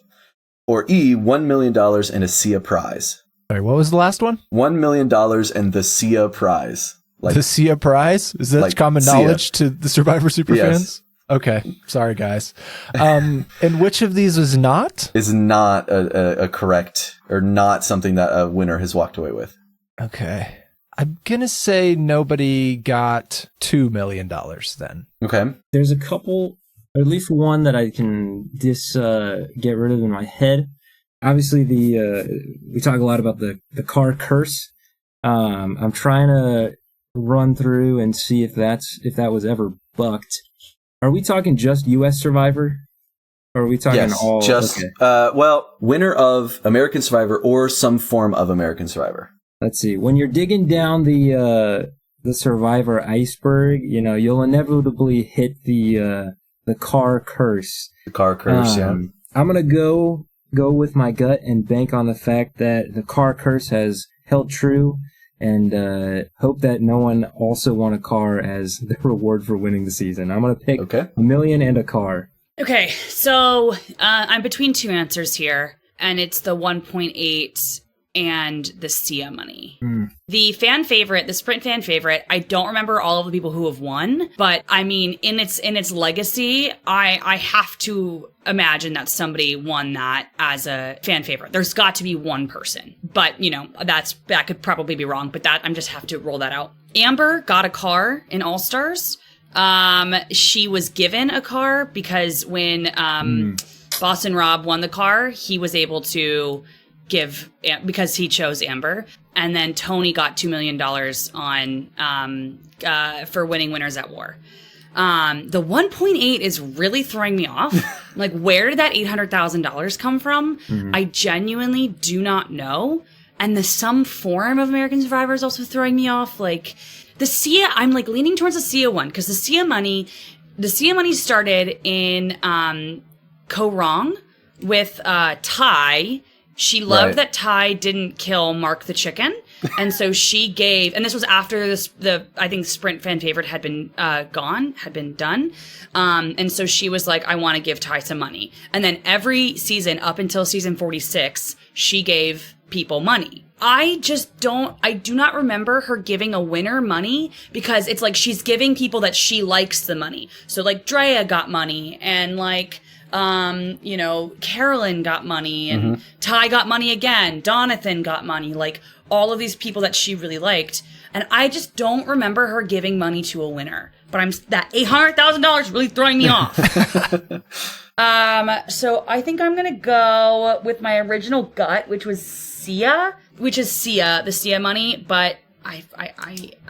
Or E, $1 million and a SIA prize. Sorry, what was the last one? $1 million and the SIA prize. Like, the SIA prize? Is that like common knowledge to the Survivor superfans? Yes. Okay, sorry guys. And which of these was not? Is not a correct, or not something that a winner has walked away with. Okay. I'm going to say nobody got $2 million then. Okay. There's a couple, or at least one that I can just get rid of in my head. Obviously, we talk a lot about the car curse. I'm trying to run through and see if that was ever bucked. Are we talking just U.S. Survivor? Or are we talking all? Just, okay. Winner of American Survivor or some form of American Survivor. Let's see. When you're digging down the Survivor iceberg, you'll inevitably hit the car curse. The car curse, yeah. I'm gonna go with my gut and bank on the fact that the car curse has held true, and hope that no one also won a car as the reward for winning the season. I'm gonna pick $1 million and a car. Okay, so I'm between two answers here, and it's the 1.8 and the SIA money. The fan favorite, the sprint fan favorite, I don't remember all of the people who have won, but I mean, in its legacy, I have to imagine that somebody won that as a fan favorite. There's got to be one person, but that could probably be wrong, but I'm just have to roll that out. Amber got a car in All Stars. She was given a car because when Boston Rob won the car, he was able to give, because he chose Amber. And then Tony got $2 million for winning Winners at War. The 1.8 is really throwing me off. Like, where did that $800,000 come from? I genuinely do not know. And the some form of American Survivor is also throwing me off. Like, the SIA, I'm like leaning towards the SIA one, because the SIA money started in Korong with Ty. She loved that Ty didn't kill Mark the chicken, and so she gave. And this was after I think Sprint fan favorite had been done, and so she was like, I want to give Ty some money. And then every season up until season 46, she gave people money. I do not remember her giving a winner money, because it's like she's giving people that she likes the money. So like Drea got money, and like Carolyn got money, and Ty got money again. Donathan got money. Like, all of these people that she really liked. And I just don't remember her giving money to a winner. But that $800,000 really throwing me off. So I think I'm going to go with my original gut, which was Sia, the Sia money, but I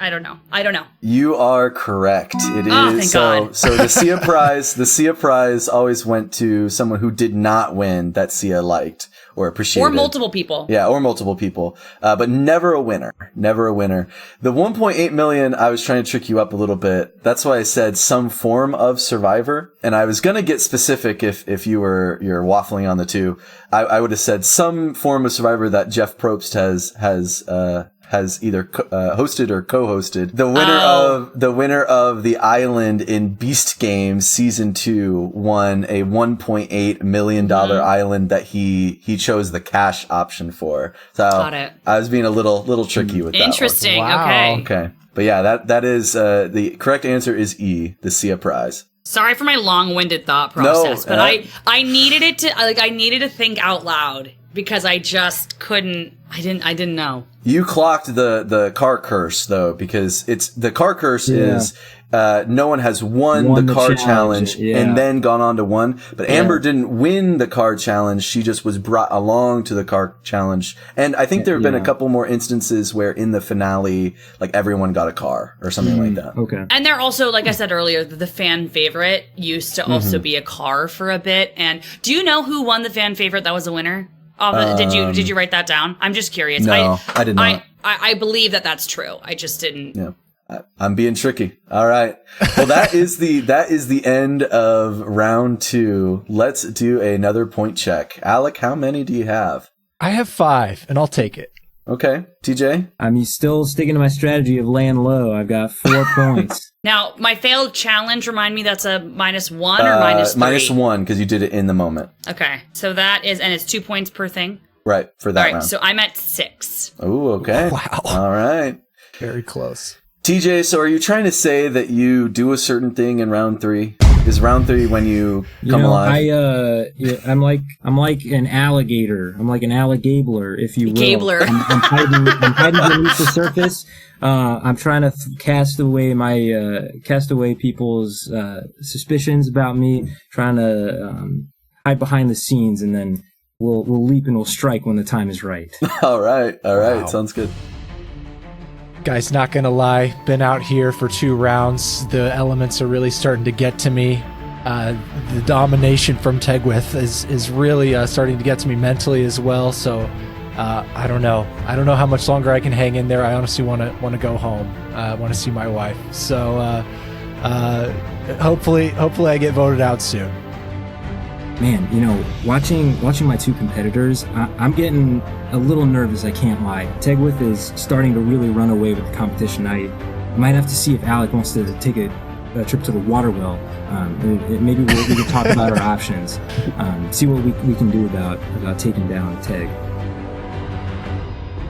don't know. I don't know. You are correct. It is. Thank God. So the Sia prize always went to someone who did not win that Sia liked or appreciated. Or multiple people. Yeah, or multiple people. But never a winner. Never a winner. The 1.8 million, I was trying to trick you up a little bit. That's why I said some form of Survivor. And I was going to get specific if you're waffling on the two. I would have said some form of Survivor that Jeff Probst has either hosted or co-hosted. The winner of the island in Beast Games Season 2 won a $1.8 million island that he chose the cash option for. So Got it. I was being a little tricky with that one. Interesting. Wow. Okay. But yeah, that is the correct answer is E, the Sia prize. Sorry for my long-winded thought process, but I needed it to I needed to think out loud because I just couldn't. I didn't know. You clocked the car curse though, because the car curse is no one has won the car challenge and then gone on to one. But Amber didn't win the car challenge. She just was brought along to the car challenge. And I think there have been a couple more instances where in the finale, like everyone got a car or something like that. Okay. And they're also, like I said earlier, the fan favorite used to also be a car for a bit. And do you know who won the fan favorite that was a winner? Did you write that down? I'm just curious. No, I did not. I believe that's true. I just didn't. Yeah. I'm being tricky. All right. Well, that is the end of round 2. Let's do another point check. Alec, how many do you have? I have 5, and I'll take it. Okay. TJ? I'm still sticking to my strategy of laying low. I've got 4 points. Now, my failed challenge, remind me, that's a -1 or -3? -1, because you did it in the moment. Okay. So that is, and it's 2 points per thing. Right, for that round. So I'm at 6. Oh, okay. Wow. All right. Very close. TJ, so are you trying to say that you do a certain thing in round 3? Is round 3 when you come alive? I'm like an alligator. I'm like an alligabler, if you will. Gabler. I'm hiding beneath the surface. I'm trying to cast away people's suspicions about me. Trying to hide behind the scenes, and then we'll leap and we'll strike when the time is right. All right. Wow. Sounds good. Guys, not gonna lie, been out here for 2 rounds. The elements are really starting to get to me. The domination from Tegwyth is really starting to get to me mentally as well. So I don't know. I don't know how much longer I can hang in there. I honestly want to go home. I want to see my wife. So hopefully I get voted out soon. Man, watching my 2 competitors, I'm getting a little nervous, I can't lie. Tegwyth is starting to really run away with the competition. I might have to see if Alec wants to take a trip to the water well. Maybe we can talk about our options, see what we can do about taking down Teg.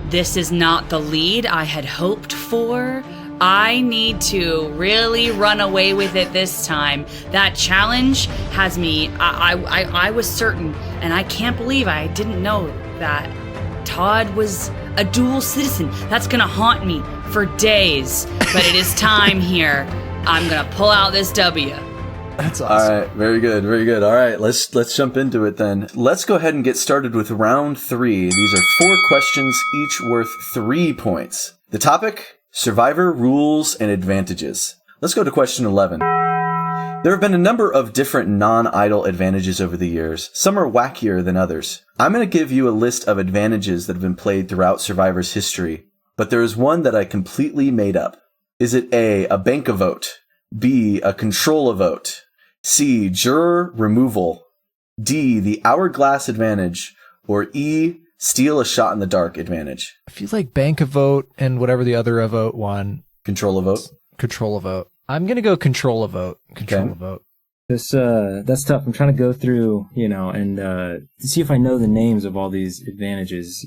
This is not the lead I had hoped for. I need to really run away with it this time. That challenge has me. I was certain, and I can't believe I didn't know that Todd was a dual citizen. That's gonna haunt me for days. But it is time here. I'm gonna pull out this W. That's awesome. All right, very good. All right, let's jump into it then. Let's go ahead and get started with round 3. These are 4 questions, each worth 3 points. The topic: Survivor rules and advantages. Let's go to question 11. There have been a number of different non-idol advantages over the years. Some are wackier than others. I'm going to give you a list of advantages that have been played throughout Survivor's history, but there is one that I completely made up. Is it A, a bank a vote, B, a control a vote, C, juror removal, D, the hourglass advantage, or E, steal a shot in the dark advantage? I feel like bank a vote and whatever the other a vote one. Control a vote? Control a vote. I'm going to go control a vote. Control a vote. That's tough. I'm trying to go through, and see if I know the names of all these advantages,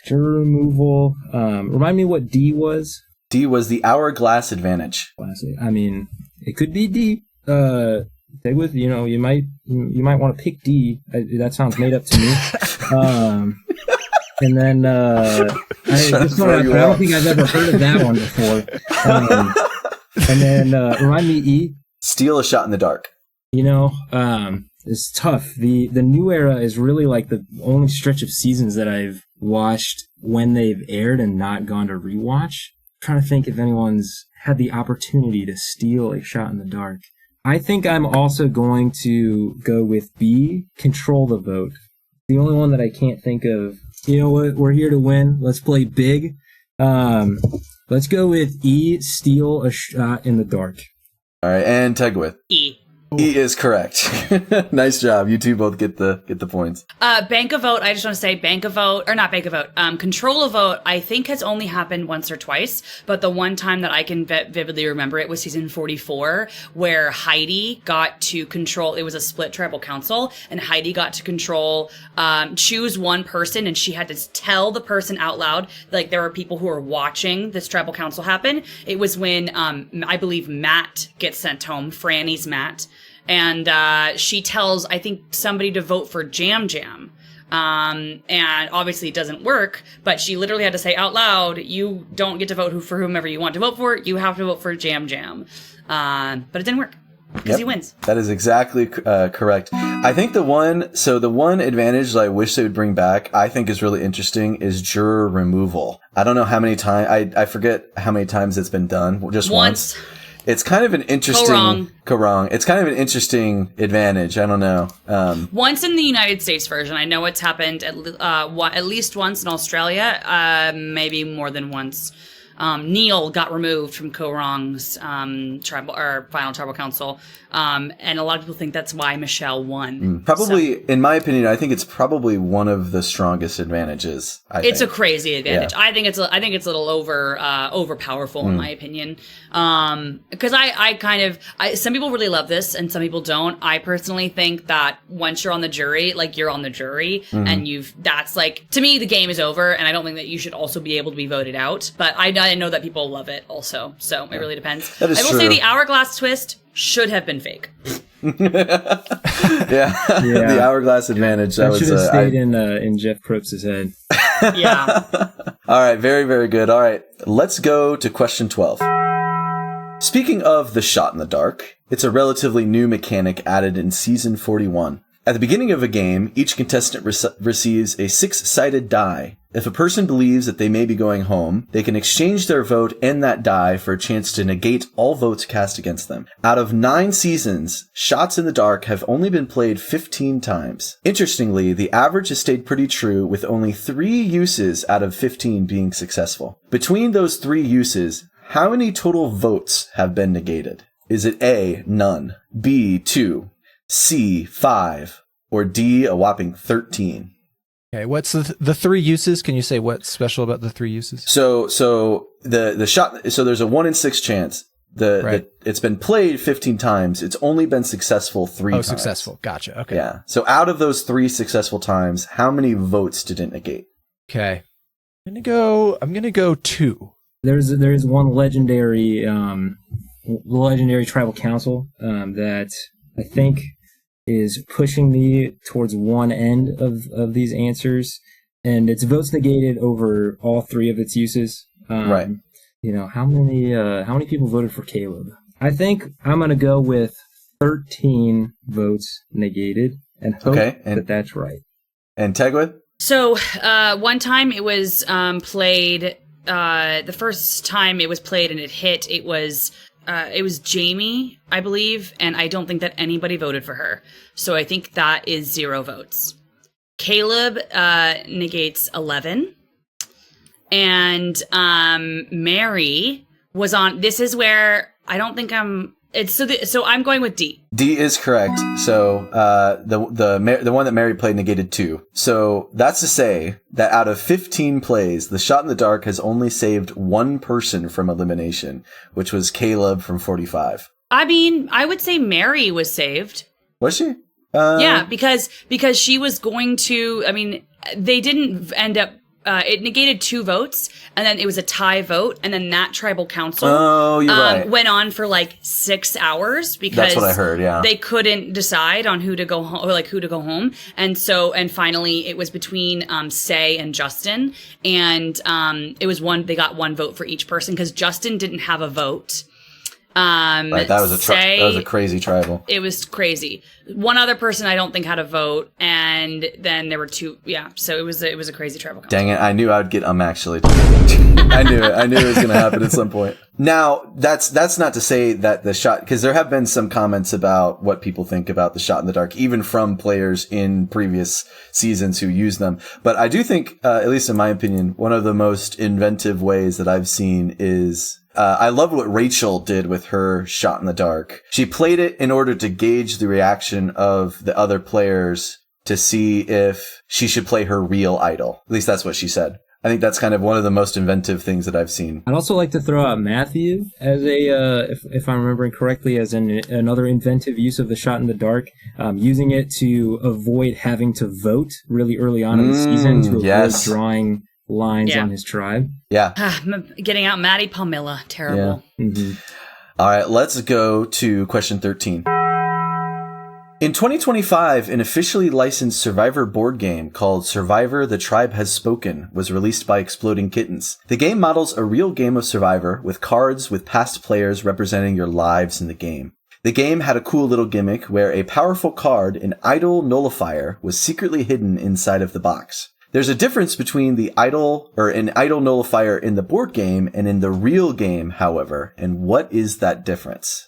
Juror removal. Remind me what D was? D was the hourglass advantage. I mean, it could be D. Tegwyth, you might want to pick D. That sounds made up to me. And then I don't think I've ever heard of that one before. And then remind me, E. Steal a shot in the dark. It's tough. The new era is really like the only stretch of seasons that I've watched when they've aired and not gone to rewatch. I'm trying to think if anyone's had the opportunity to steal a shot in the dark. I think I'm also going to go with B, control the vote. The only one that I can't think of. You know what? We're here to win. Let's play big. Let's go with E, steal a shot in the dark. All right, and Tegwyth. E. E is correct. Nice job. You two both get the points. Bank a vote. I just want to say bank a vote, or not bank a vote. Control a vote, I think has only happened once or twice, but the one time that I can vividly remember it was season 44, where Heidi got to control, it was a split tribal council, and Heidi got to control, choose one person, and she had to tell the person out loud, like there were people who were watching this tribal council happen. It was when, I believe Matt gets sent home, Franny's Matt. And she tells, I think, somebody to vote for Jam Jam. And obviously it doesn't work, but she literally had to say out loud, you don't get to vote for whomever you want to vote for. You have to vote for Jam Jam. But it didn't work because he wins. That is exactly correct. I think the one advantage that I wish they would bring back, I think is really interesting, is juror removal. I don't know how many times, I forget how many times it's been done. Just once. It's kind of an interesting It's kind of an interesting advantage. I don't know. Once in the United States version, I know it's happened at least once in Australia, maybe more than once. Neil got removed from Korong's final tribal council, and a lot of people think that's why Michelle won. Probably, in my opinion, I think it's probably one of the strongest advantages. It's a crazy advantage. Yeah. I think it's a little over powerful in my opinion. Because some people really love this and some people don't. I personally think that once you're on the jury, like you're on the jury, and that's like, to me, the game is over, and I don't think that you should also be able to be voted out. But I know that people love it also, so it really depends. That is I will say the hourglass twist should have been fake. The hourglass advantage. That should have stayed in Jeff Probst's head. Yeah. All right, very, very good. All right, let's go to question 12. Speaking of the shot in the dark, it's a relatively new mechanic added in season 41. At the beginning of a game, each contestant receives a 6-sided die. If a person believes that they may be going home, they can exchange their vote and that die for a chance to negate all votes cast against them. Out of 9 seasons, shots in the dark have only been played 15 times. Interestingly, the average has stayed pretty true, with only 3 uses out of 15 being successful. Between those 3 uses, how many total votes have been negated? Is it A, none, B, 2, C, 5, or D, a whopping 13? Okay, what's the 3 uses? Can you say what's special about the 3 uses? So the shot. So there's a 1 in 6 chance. It's been played 15 times. It's only been successful 3 times. Oh, successful. Gotcha. Okay. Yeah. So out of those 3 successful times, how many votes did it negate? Okay. I'm gonna go 2. There's one legendary tribal council that I think is pushing me towards one end of these answers, and its votes negated over all 3 of its uses. Right. How many people voted for Caleb? I think I'm gonna go with 13 votes negated and hope that that's right. And Tegwyth? So one time it was played. The first time it was played and it hit, it was Jamie, I believe, and I don't think that anybody voted for her. So I think that is 0 votes. Caleb negates 11. And Mary was on. This is where I don't think I'm. So I'm going with D. D is correct. So the one that Mary played negated 2. So that's to say that out of 15 plays, the shot in the dark has only saved 1 person from elimination, which was Caleb from 45. I mean, I would say Mary was saved. Was she? Yeah, because she was going to. I mean, they didn't end up it negated 2 votes, and then it was a tie vote, and then that tribal council went on for like 6 hours because that's what I heard. Yeah, they couldn't decide on who to go home, or like who to go home, and finally it was between Say and Justin, and it was they got 1 vote for each person because Justin didn't have a vote. Right, that was a crazy tribal. It was crazy. One other person I don't think had a vote, and then there were 2. Yeah, so it was a crazy tribal council. Dang it! I knew I would get actually. I knew it. I knew it was going to happen at some point. Now, that's not to say that the shot, because there have been some comments about what people think about the shot in the dark, even from players in previous seasons who use them. But I do think, at least in my opinion, one of the most inventive ways that I've seen is. I love what Rachel did with her shot in the dark. She played it in order to gauge the reaction of the other players to see if she should play her real idol. At least that's what she said. I think that's kind of one of the most inventive things that I've seen. I'd also like to throw out Matthew as if I'm remembering correctly, as another inventive use of the shot in the dark, using it to avoid having to vote really early on in the season to avoid drawing lines on his tribe. Yeah. Getting out Maddie Palmilla. Terrible. Yeah. Mm-hmm. All right, let's go to question 13. In 2025, an officially licensed Survivor board game called Survivor: The Tribe Has Spoken was released by Exploding Kittens. The game models a real game of Survivor with cards with past players representing your lives in the game. The game had a cool little gimmick where a powerful card, an idol nullifier, was secretly hidden inside of the box. There's a difference between an idol nullifier in the board game and in the real game, however, and what is that difference?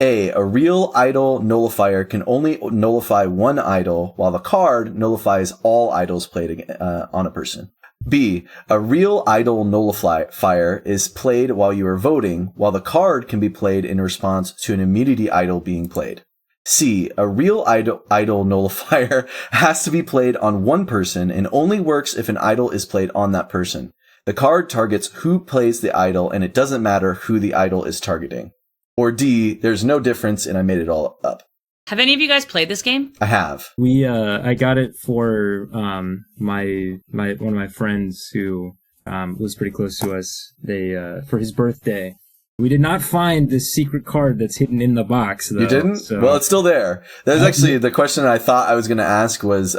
A real idol nullifier can only nullify one idol, while the card nullifies all idols played on a person. B, a real idol nullifier is played while you are voting, while the card can be played in response to an immunity idol being played. C, a real idol nullifier has to be played on one person and only works if an idol is played on that person. The card targets who plays the idol, and it doesn't matter who the idol is targeting. Or D, there's no difference and I made it all up. Have any of you guys played this game? I have. I got it for my one of my friends who was pretty close to us. They for his birthday. We did not find this secret card that's hidden in the box, though. You didn't? So. Well, it's still there. There's actually the question I thought I was going to ask was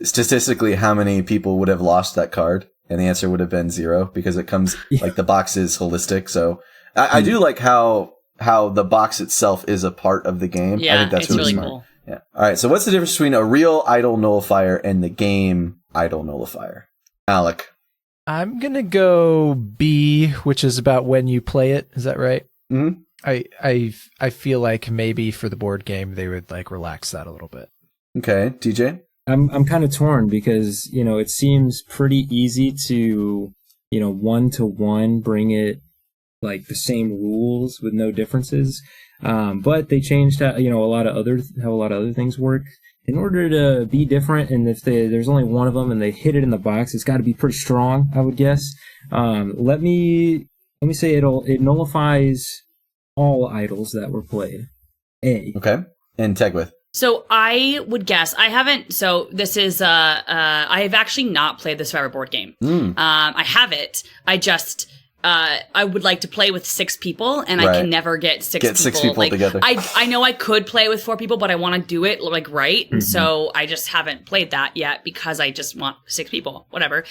statistically how many people would have lost that card, and the answer would have been 0 because it comes like the box is holistic. So I do like how the box itself is a part of the game. Yeah, I think that's really smart. Cool. Yeah. All right. So what's the difference between a real idol nullifier and the game idol nullifier? Alec. I'm going to go B, which is about when you play it. Is that right? Mm-hmm. I feel like maybe for the board game, they would like relax that a little bit. Okay. TJ? I'm kind of torn because, it seems pretty easy to, 1-to-1 bring it like the same rules with no differences. But they changed how, how a lot of other things work. In order to be different, and if there's only one of them and they hit it in the box, it's got to be pretty strong, I would guess. Let me say it nullifies all idols that were played. A. Okay. And Tegwyth. So I would guess, I haven't, so this is, I have actually not played the Survivor board game. I have it. I would like to play with 6 people, and I can never get 6 people together. I know I could play with 4 people, but I want to do it right. And so I just haven't played that yet because I just want 6 people, whatever.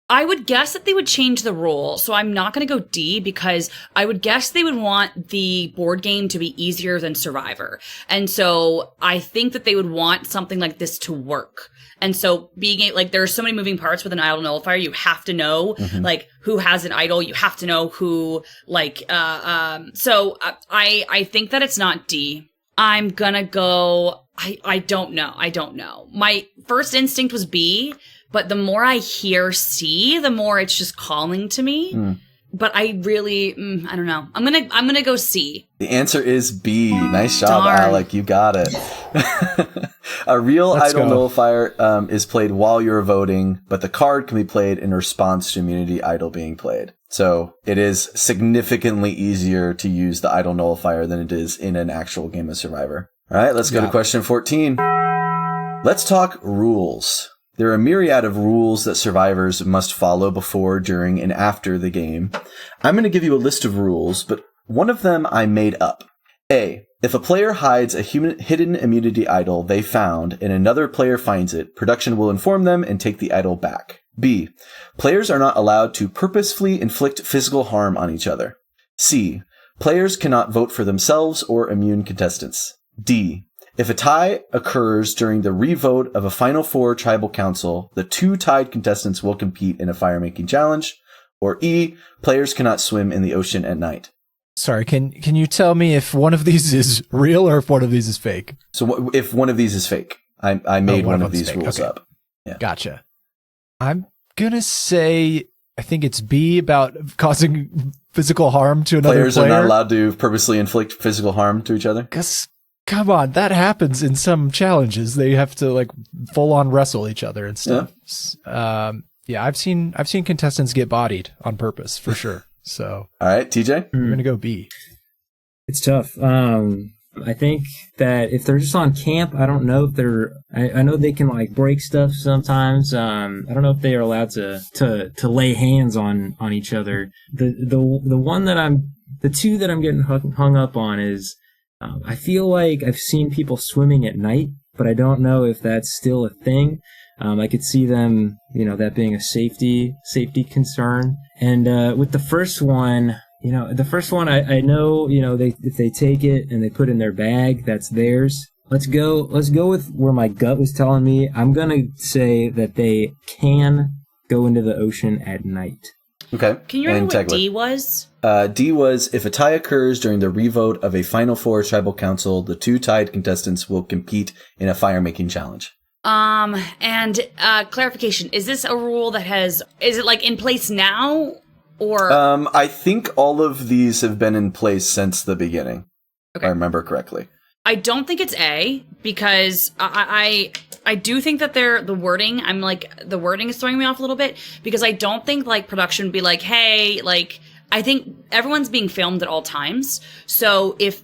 I would guess that they would change the rule. So I'm not going to go D because I would guess they would want the board game to be easier than Survivor. And so I think that they would want something like this to work. And so being like, there are so many moving parts with an idol nullifier. You have to know like who has an idol. You have to know who so I think that it's not D. I'm gonna go, I don't know. My first instinct was B, but the more I hear C, the more it's just calling to me. But I really, I don't know. I'm gonna go C. The answer is B. Nice job, Darn. Alec. You got it. A real idol nullifier is played while you're voting, but the card can be played in response to immunity idol being played. So it is significantly easier to use the idol nullifier than it is in an actual game of Survivor. All right, let's go to question 14. Let's talk rules. There are a myriad of rules that survivors must follow before, during, and after the game. I'm going to give you a list of rules, but one of them I made up. A. If a player hides a hidden immunity idol they found and another player finds it, production will inform them and take the idol back. B. Players are not allowed to purposefully inflict physical harm on each other. C. Players cannot vote for themselves or immune contestants. D. If a tie occurs during the revote of a Final Four tribal council, the 2 tied contestants will compete in a fire-making challenge. Or E. Players cannot swim in the ocean at night. Sorry, can you tell me if one of these is real or if one of these is fake? So if one of these is fake, I made one of these rules up. Yeah. Gotcha. I'm gonna say I think it's B, about causing physical harm to another player. Players are not allowed to purposely inflict physical harm to each other? Because, come on, that happens in some challenges. They have to like full on wrestle each other and stuff. Yeah, I've seen contestants get bodied on purpose for sure. So, all right, TJ, we're gonna go B. It's tough. I think that if they're just on camp, I don't know if they're. I know they can like break stuff sometimes. I don't know if they are allowed to lay hands on each other. The one that the 2 that I'm getting hung up on is I feel like I've seen people swimming at night, but I don't know if that's still a thing. I could see them, that being a safety concern. And with the first one, I know, if they take it and they put it in their bag, that's theirs. Let's go with where my gut was telling me. I'm gonna say that they can go into the ocean at night. Okay. Can you remember what D was? D was, if a tie occurs during the revote of a Final Four tribal council, the 2 tied contestants will compete in a fire-making challenge. And clarification, is this a rule that is it like in place now, or? I think all of these have been in place since the beginning, if I remember correctly. I don't think it's A, because I do think that the wording is throwing me off a little bit, because I don't think like production would be like, hey, like, I think everyone's being filmed at all times. So if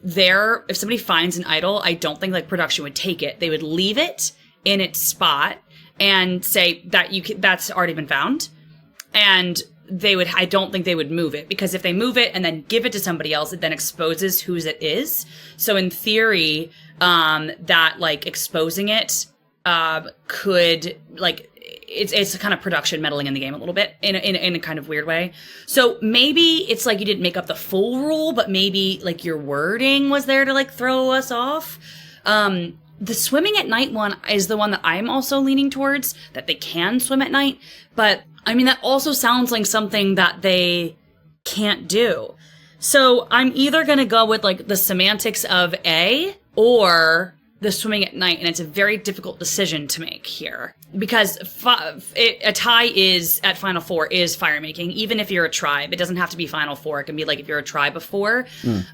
somebody finds an idol, I don't think like production would take it. They would leave it in its spot and say that that's already been found. And I don't think they would move it, because if they move it and then give it to somebody else, it then exposes whose it is. So in theory, that like exposing it, could like, it's kind of production meddling in the game a little bit in a kind of weird way. So maybe it's like you didn't make up the full rule, but maybe like your wording was there to like throw us off. The swimming at night one is the one that I'm also leaning towards, that they can swim at night. But, I mean, that also sounds like something that they can't do. So I'm either going to go with, like, the semantics of A or the swimming at night. And it's a very difficult decision to make here. Because a tie is, at Final Four, is fire making. Even if you're a tribe. It doesn't have to be Final Four. It can be, like, if you're a tribe of 4.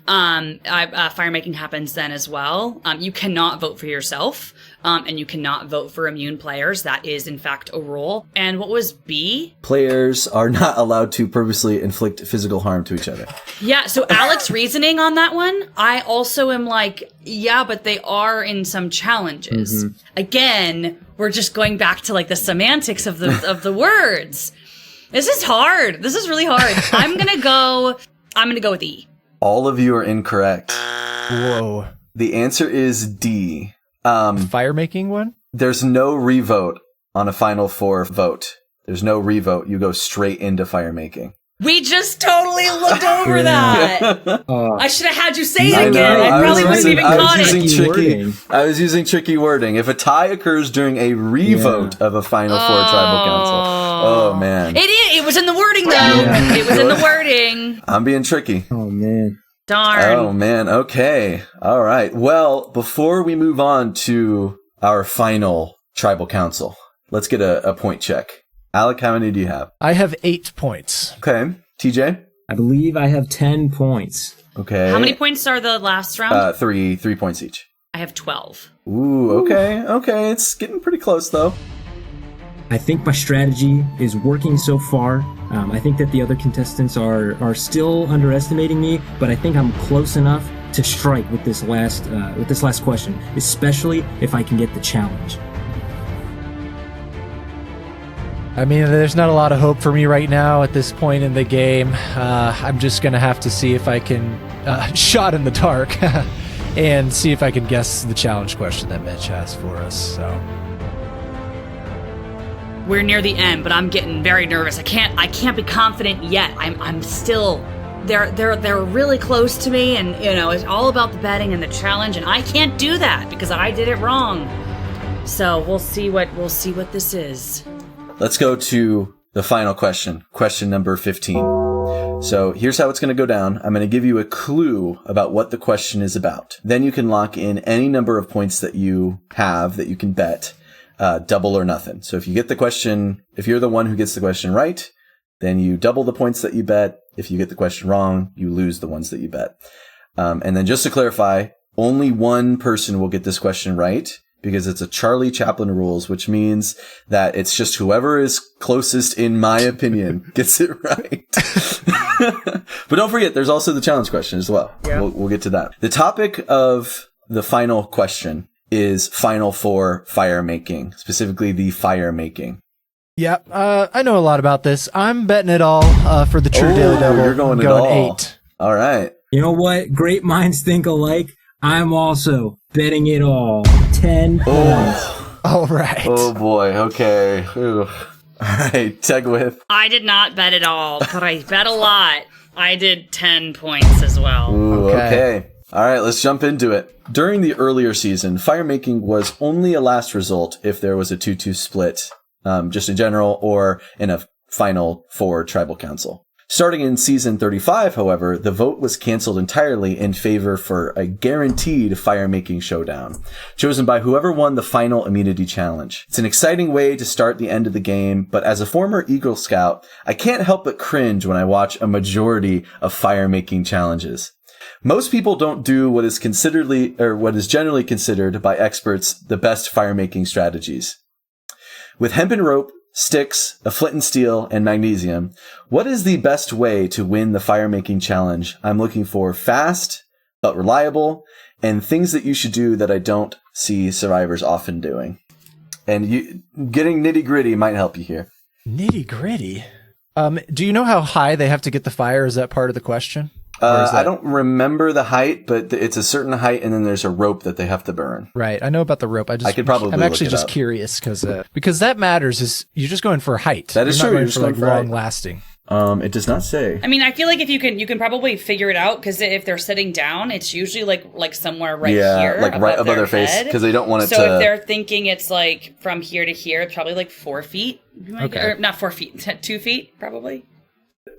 Fire making happens then as well. You cannot vote for yourself. And you cannot vote for immune players. That is, in fact, a rule. And what was B? Players are not allowed to purposely inflict physical harm to each other. Yeah, so Alec's reasoning on that one, I also am like, yeah, but they are in some challenges. Mm-hmm. Again, we're just going back to like the semantics of the words. This is hard. This is really hard. I'm gonna go with E. All of you are incorrect. Whoa. The answer is D. Fire making one? There's no revote on a Final Four vote. There's no revote. You go straight into fire making. We just totally looked over that. I should have had you say it again. I probably wouldn't even caught it. I was using tricky wording. If a tie occurs during a revote of a Final Four tribal council. Oh, man. It was in the wording, though. Yeah. It was in the wording. I'm being tricky. Oh, man. Darn. Oh, man. Okay. All right. Well, before we move on to our final tribal council, let's get a point check. Alec, how many do you have? I have 8 points. Okay. TJ? I believe I have 10 points. Okay. How many points are the last round? 3 points each. I have 12. Ooh, okay. Okay. It's getting pretty close, though. I think my strategy is working so far. I think that the other contestants are still underestimating me, but I think I'm close enough to strike with this last question, especially if I can get the challenge. I mean, there's not a lot of hope for me right now at this point in the game. I'm just going to have to see if I can shot in the dark and see if I can guess the challenge question that Mitch has for us. So We're near the end, but I'm getting very nervous. I can't be confident yet. I'm still. They're really close to me, and it's all about the betting and the challenge, and I can't do that because I did it wrong. So we'll see what this is. Let's go to the final question. Question number 15. So here's how it's going to go down. I'm going to give you a clue about what the question is about. Then you can lock in any number of points that you have that you can bet, double or nothing. So if you're the one who gets the question right, then you double the points that you bet. If you get the question wrong, you lose the ones that you bet. And then just to clarify, only one person will get this question right because it's a Charlie Chaplin rules, which means that it's just whoever is closest, in my opinion, gets it right. But don't forget, there's also the challenge question as well. Yeah. We'll get to that. The topic of the final question is Final Four fire making, specifically the fire making. Yeah, I know a lot about this. I'm betting it all for the True Daily Double. You're going it all. 8. All right. You know what? Great minds think alike. I'm also betting it all. 10 points. All right. Oh, boy. Okay. Ooh. All right. Tegwyth. I did not bet it all, but I bet a lot. I did 10 points as well. Ooh, okay. All right. Let's jump into it. During the earlier season, fire making was only a last result if there was a 2-2 split. Just in general, or in a Final Four tribal council. Starting in season 35, however, the vote was canceled entirely in favor for a guaranteed fire-making showdown, chosen by whoever won the final immunity challenge. It's an exciting way to start the end of the game, but as a former Eagle Scout, I can't help but cringe when I watch a majority of fire-making challenges. Most people don't do what is generally considered by experts the best fire-making strategies. With hempen rope, sticks, a flint and steel, and magnesium, what is the best way to win the fire-making challenge? I'm looking for fast, but reliable, and things that you should do that I don't see survivors often doing. And getting nitty-gritty might help you here. Nitty-gritty? Do you know how high they have to get the fire? Is that part of the question? I don't remember the height, but it's a certain height, and then there's a rope that they have to burn. Right, I know about the rope. I'm actually just curious because that matters. Is you're just going for height? That is true. You're just going for long lasting. It does not say. I mean, I feel like if you can probably figure it out because if they're sitting down, it's usually like somewhere here, like right above their face, because they don't want it to. So if they're thinking it's like from here to here, it's probably like 4 feet. Okay, or not 4 feet, 2 feet probably.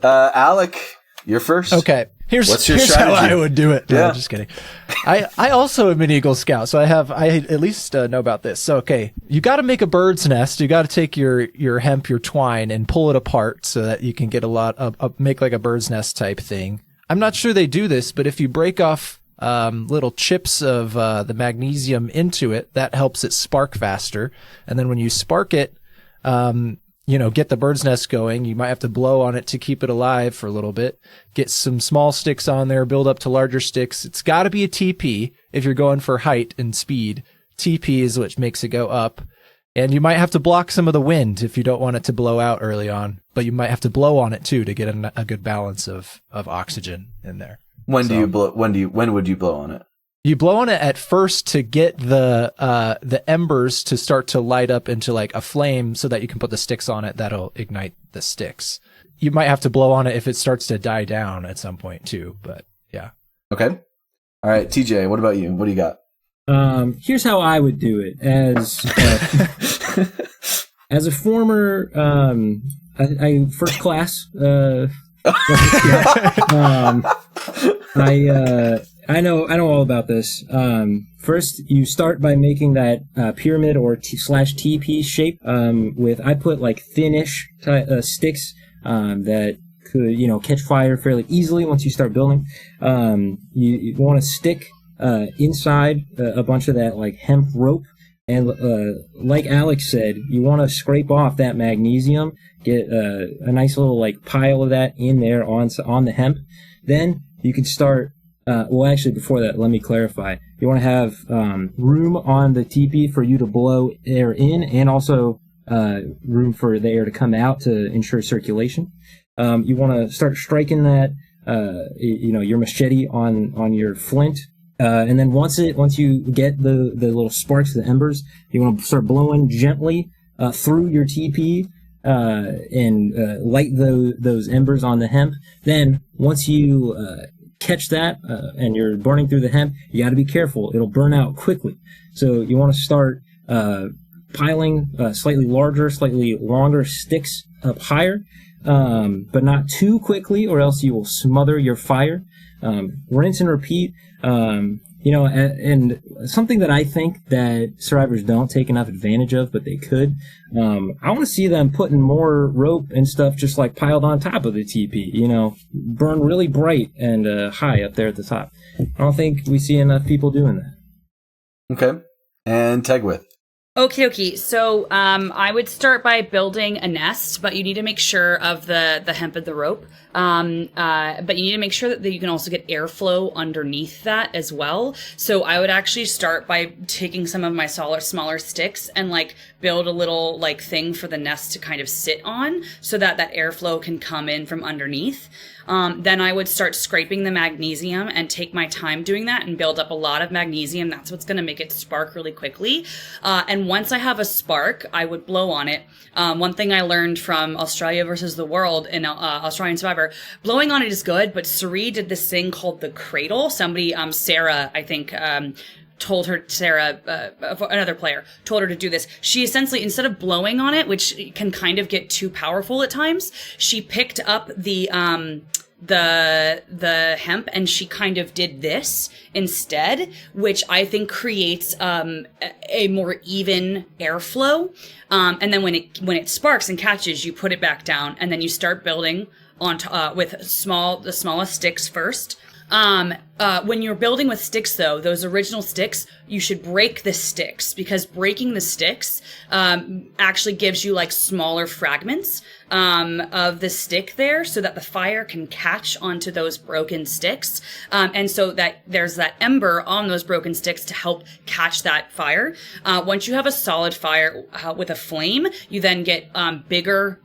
Alec, you're first. Okay. Here's how I would do it. No, I'm just kidding. I also am an Eagle Scout, so I at least know about this. So, okay, you got to make a bird's nest. You got to take your hemp, your twine, and pull it apart so that you can get make like a bird's nest type thing. I'm not sure they do this, but if you break off little chips of the magnesium into it, that helps it spark faster. And then when you spark it, get the bird's nest going. You might have to blow on it to keep it alive for a little bit. Get some small sticks on there, build up to larger sticks. It's got to be a TP if you're going for height and speed. TP is what makes it go up. And you might have to block some of the wind if you don't want it to blow out early on. But you might have to blow on it too to get a good balance of oxygen in there. When would you blow on it? You blow on it at first to get the embers to start to light up into like a flame so that you can put the sticks on it. That'll ignite the sticks. You might have to blow on it if it starts to die down at some point too, but yeah. Okay. All right, TJ, what about you? What do you got? Here's how I would do it. As a former first class I know all about this. First, you start by making that pyramid or /TP shape. I put like thinnish sticks that could catch fire fairly easily once you start building. You want to stick inside a bunch of that like hemp rope, and like Alex said, you want to scrape off that magnesium, get a nice little like pile of that in there on the hemp. Then you can start. Actually, before that, let me clarify. You want to have room on the teepee for you to blow air in, and also room for the air to come out to ensure circulation. You want to start striking that, your machete on your flint. And then once you get the little sparks, the embers, you want to start blowing gently through your TP and light those embers on the hemp. Then once you catch that and you're burning through the hemp, you got to be careful. It'll burn out quickly. So you want to start piling slightly larger, slightly longer sticks up higher, but not too quickly, or else you will smother your fire. Rinse and repeat. And something that I think that survivors don't take enough advantage of, but they could. I want to see them putting more rope and stuff just like piled on top of the TP, burn really bright and high up there at the top. I don't think we see enough people doing that. Okay. And Tegwyth. Okay. So I would start by building a nest, but you need to make sure of the hemp and the rope. But you need to make sure that you can also get airflow underneath that as well. So I would actually start by taking some of my smaller sticks and build a little thing for the nest to kind of sit on so that airflow can come in from underneath. Then I would start scraping the magnesium and take my time doing that and build up a lot of magnesium. That's what's going to make it spark really quickly. And once I have a spark, I would blow on it. One thing I learned from Australia versus the World in Australian Survivor, blowing on it is good, but Suri did this thing called the cradle. Somebody, Sarah, I think, another player, told her to do this. She essentially, instead of blowing on it, which can kind of get too powerful at times, she picked up the hemp and she kind of did this instead, which I think creates a more even airflow. And then when it sparks and catches, you put it back down, and then you start building on with the smallest sticks first. When you're building with sticks, though, those original sticks, you should break the sticks, because breaking the sticks actually gives you smaller fragments of the stick there, so that the fire can catch onto those broken sticks, and so that there's that ember on those broken sticks to help catch that fire. Once you have a solid fire with a flame, you then get bigger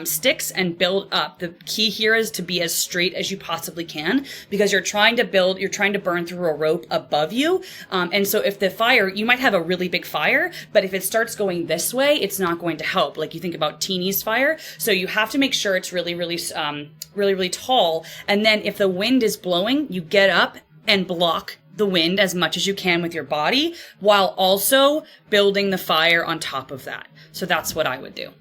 sticks and build up. The key here is to be as straight as you possibly can, because you're trying to burn through a rope above you. And so if the fire, you might have a really big fire, but if it starts going this way, it's not going to help. You think about Teeny's fire. So you have to make sure it's really, really, really tall. And then if the wind is blowing, you get up and block the wind as much as you can with your body, while also building the fire on top of that. So that's what I would do.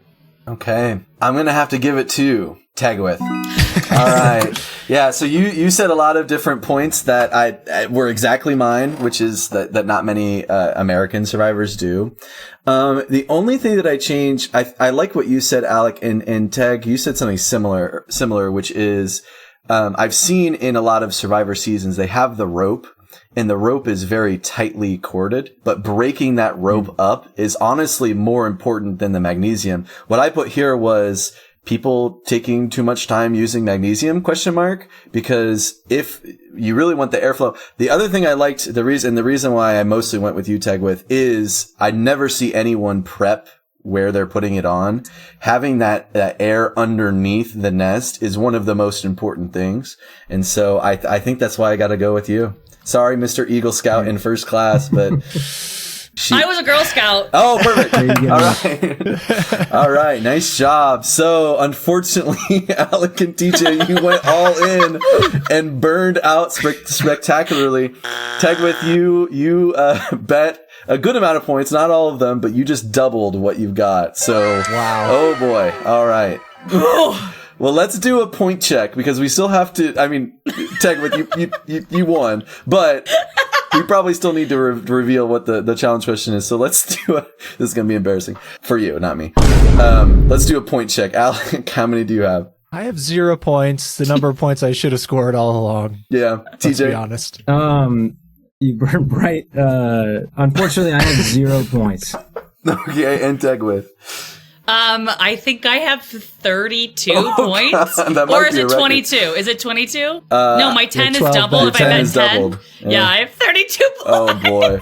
Okay. I'm going to have to give it to Tegwyth. All right. Yeah. So you said a lot of different points that I were exactly mine, which is that not many American survivors do. The only thing that I changed, I like what you said, Alec, and Teg, you said something similar, which is, I've seen in a lot of Survivor seasons, they have the rope, and the rope is very tightly corded, but breaking that rope up is honestly more important than the magnesium. What I put here was people taking too much time using magnesium, ? Because if you really want the airflow, the other thing I liked, the reason why I mostly went with you, Tegwyth, is I never see anyone prep where they're putting it on. Having that air underneath the nest is one of the most important things. And so I think that's why I got to go with you. Sorry, Mr. Eagle Scout in first class, but I was a Girl Scout. Oh, perfect. All right. All right. Nice job. So, unfortunately, Alec and TJ, you went all in and burned out spectacularly. Tegwyth, you bet a good amount of points, not all of them, but you just doubled what you've got. So, wow. Oh, boy. All right. Well, let's do a point check, because we still have to. I mean, Tegwyth, you won, but we probably still need to reveal what the challenge question is. So let's do this is going to be embarrassing for you, not me. Let's do a point check. Alec, how many do you have? I have 0 points. The number of points I should have scored all along. Yeah, TJ. Let's be honest. You burned bright. Unfortunately, I have 0 points. Okay, and Tegwyth. I think I have 32 points. Or is it 22? Is it 22? No, my 10 is doubled. If I meant 10. Doubled. Yeah, I have 32 points. Oh, boy.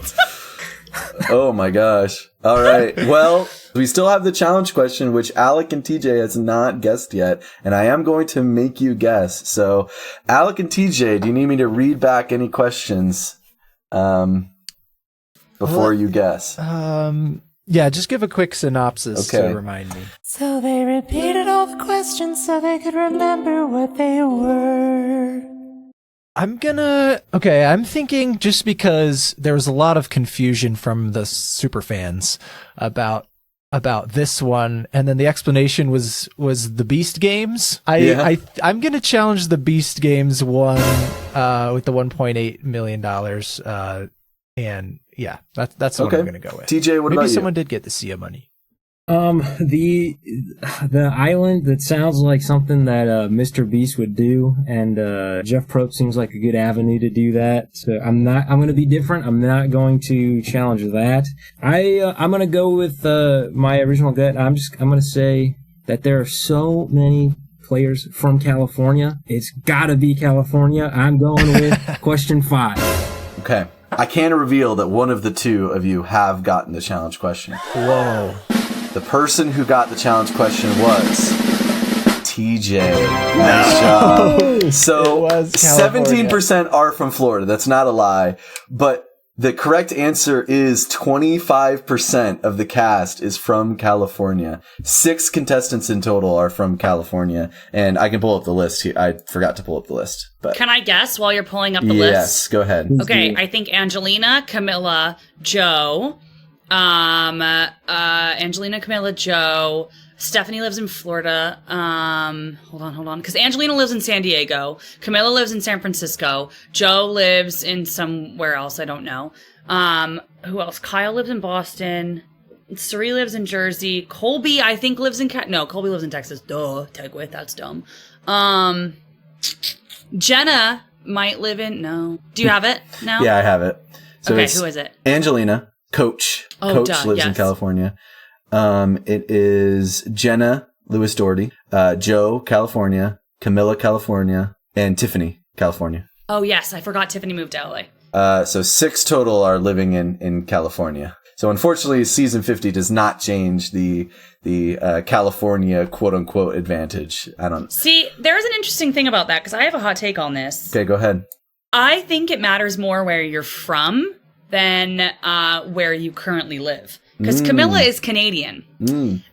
Oh my gosh. All right. Well, we still have the challenge question, which Alec and TJ has not guessed yet. And I am going to make you guess. So, Alec and TJ, do you need me to read back any questions before you guess? Yeah, just give a quick synopsis to remind me. So they repeated all the questions so they could remember what they were. I'm thinking just because there was a lot of confusion from the superfans about this one, and then the explanation was the Beast Games. I'm gonna challenge the Beast Games one with the $1.8 million, and yeah, that's what I'm gonna go with. TJ, what about you? Maybe someone did get the Sia money. The island, that sounds like something that Mr. Beast would do, and Jeff Probst seems like a good avenue to do that. So I'm going to be different. I'm not going to challenge that. I'm going to go with my original gut. I'm going to say that there are so many players from California. It's got to be California. I'm going with question 5. Okay. I can reveal that one of the two of you have gotten the challenge question. Whoa. The person who got the challenge question was TJ. Nice job. So 17% are from Florida. That's not a lie. But the correct answer is 25% of the cast is from California. 6 contestants in total are from California. And I can pull up the list here. I forgot to pull up the list. But can I guess while you're pulling up the list? Yes, go ahead. Okay, I think Angelina, Camilla, Joe. Angelina, Camilla, Joe. Stephanie lives in Florida. Hold on. Because Angelina lives in San Diego. Camilla lives in San Francisco. Joe lives in somewhere else. I don't know. Who else? Kyle lives in Boston. Suri lives in Jersey. Colby, I think, lives in Colby lives in Texas. Duh. Tegwyth. That's dumb. Jenna might live in... No. Do you have it now? Yeah, I have it. So okay, who is it? Angelina. Coach. Coach lives in California. It is Jenna, Lewis Doherty, Joe, California, Camilla, California, and Tiffany, California. Oh, yes. I forgot Tiffany moved to LA. So 6 total are living in California. So unfortunately, season 50 does not change the California quote unquote advantage. I don't see. There's an interesting thing about that because I have a hot take on this. Okay, go ahead. I think it matters more where you're from than where you currently live. Because Camilla is Canadian.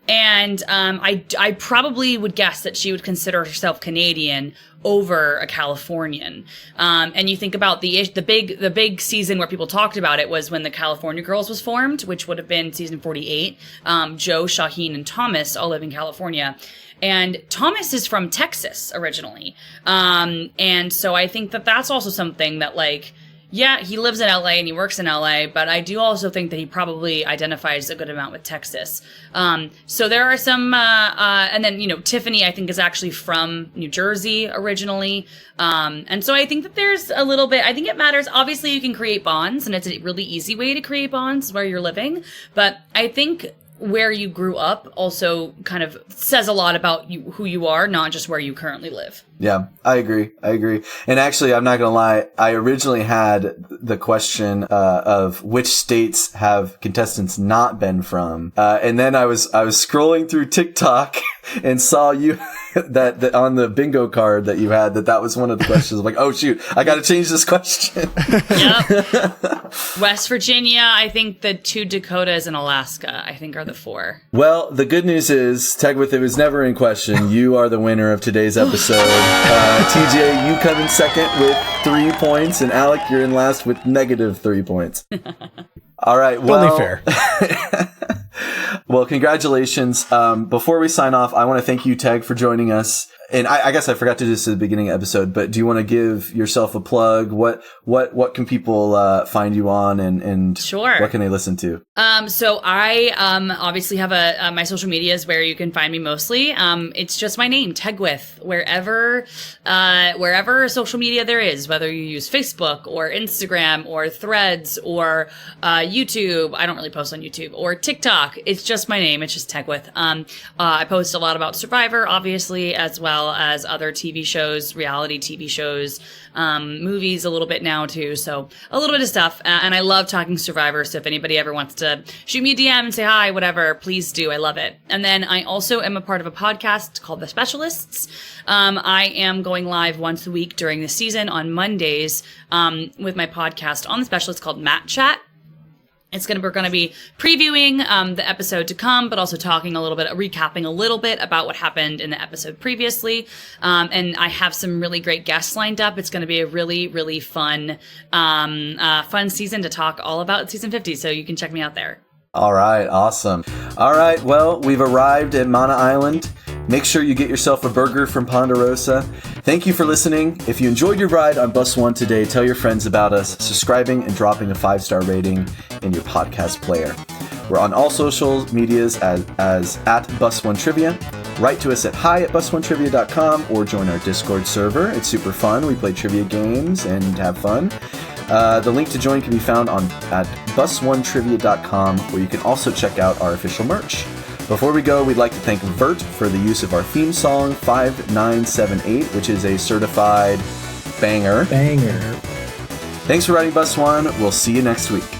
And I probably would guess that she would consider herself Canadian over a Californian. And you think about the big season where people talked about it was when the California Girls was formed, which would have been season 48. Joe, Shaheen, and Thomas all live in California. And Thomas is from Texas originally. And so I think that that's also something that, like, yeah, he lives in LA and he works in LA, but I do also think that he probably identifies a good amount with Texas. So there are some, and then, Tiffany, I think, is actually from New Jersey originally. And so I think that there's a little bit, I think it matters. Obviously, you can create bonds, and it's a really easy way to create bonds where you're living. But I think where you grew up also kind of says a lot about you, who you are, not just where you currently live. Yeah, I agree. And actually, I'm not going to lie. I originally had the question of which states have contestants not been from. And then I was scrolling through TikTok and saw you that on the bingo card that you had, that was one of the questions. I'm like, oh shoot, I got to change this question. Yep. West Virginia, I think the 2 Dakotas, and Alaska, I think, are the 4. Well, the good news is, Tegwyth, it was never in question. You are the winner of today's episode. TJ, you come in second with 3 points, and Alec, you're in last with -3 points. All right. Well, only fair. Well, congratulations. Before we sign off, I want to thank you, Teg, for joining us. And I guess I forgot to do this at the beginning of the episode, but do you want to give yourself a plug? What can people find you on, and sure, what can they listen to? So I obviously have my social media is where you can find me mostly. It's just my name, Tegwyth, wherever social media there is, whether you use Facebook or Instagram or Threads or YouTube. I don't really post on YouTube, or TikTok. It's just my name. It's just Tegwyth. I post a lot about Survivor, obviously, as well well as other TV shows, reality TV shows, movies a little bit now too. So a little bit of stuff. And I love talking Survivor. So if anybody ever wants to shoot me a DM and say hi, whatever, please do. I love it. And then I also am a part of a podcast called The Specialists. I am going live once a week during the season on Mondays, with my podcast on The Specialists called Matt Chat. We're going to be previewing the episode to come, but also recapping a little bit about what happened in the episode previously. And I have some really great guests lined up. It's going to be a really, really fun season to talk all about season 50. So you can check me out there. All right, awesome. All right, well, we've arrived at Mana Island. Make sure you get yourself a burger from Ponderosa. Thank you for listening. If you enjoyed your ride on Bus One today, tell your friends about us, subscribing and dropping a 5-star rating in your podcast player. We're on all social medias as at Bus One Trivia. Write to us at hi@bus1trivia.com or join our Discord server. It's super fun. We play trivia games and have fun. The link to join can be found at bus1trivia.com, where you can also check out our official merch. Before we go, we'd like to thank Vert for the use of our theme song, 5978, which is a certified banger. Banger. Thanks for riding Bus One. We'll see you next week.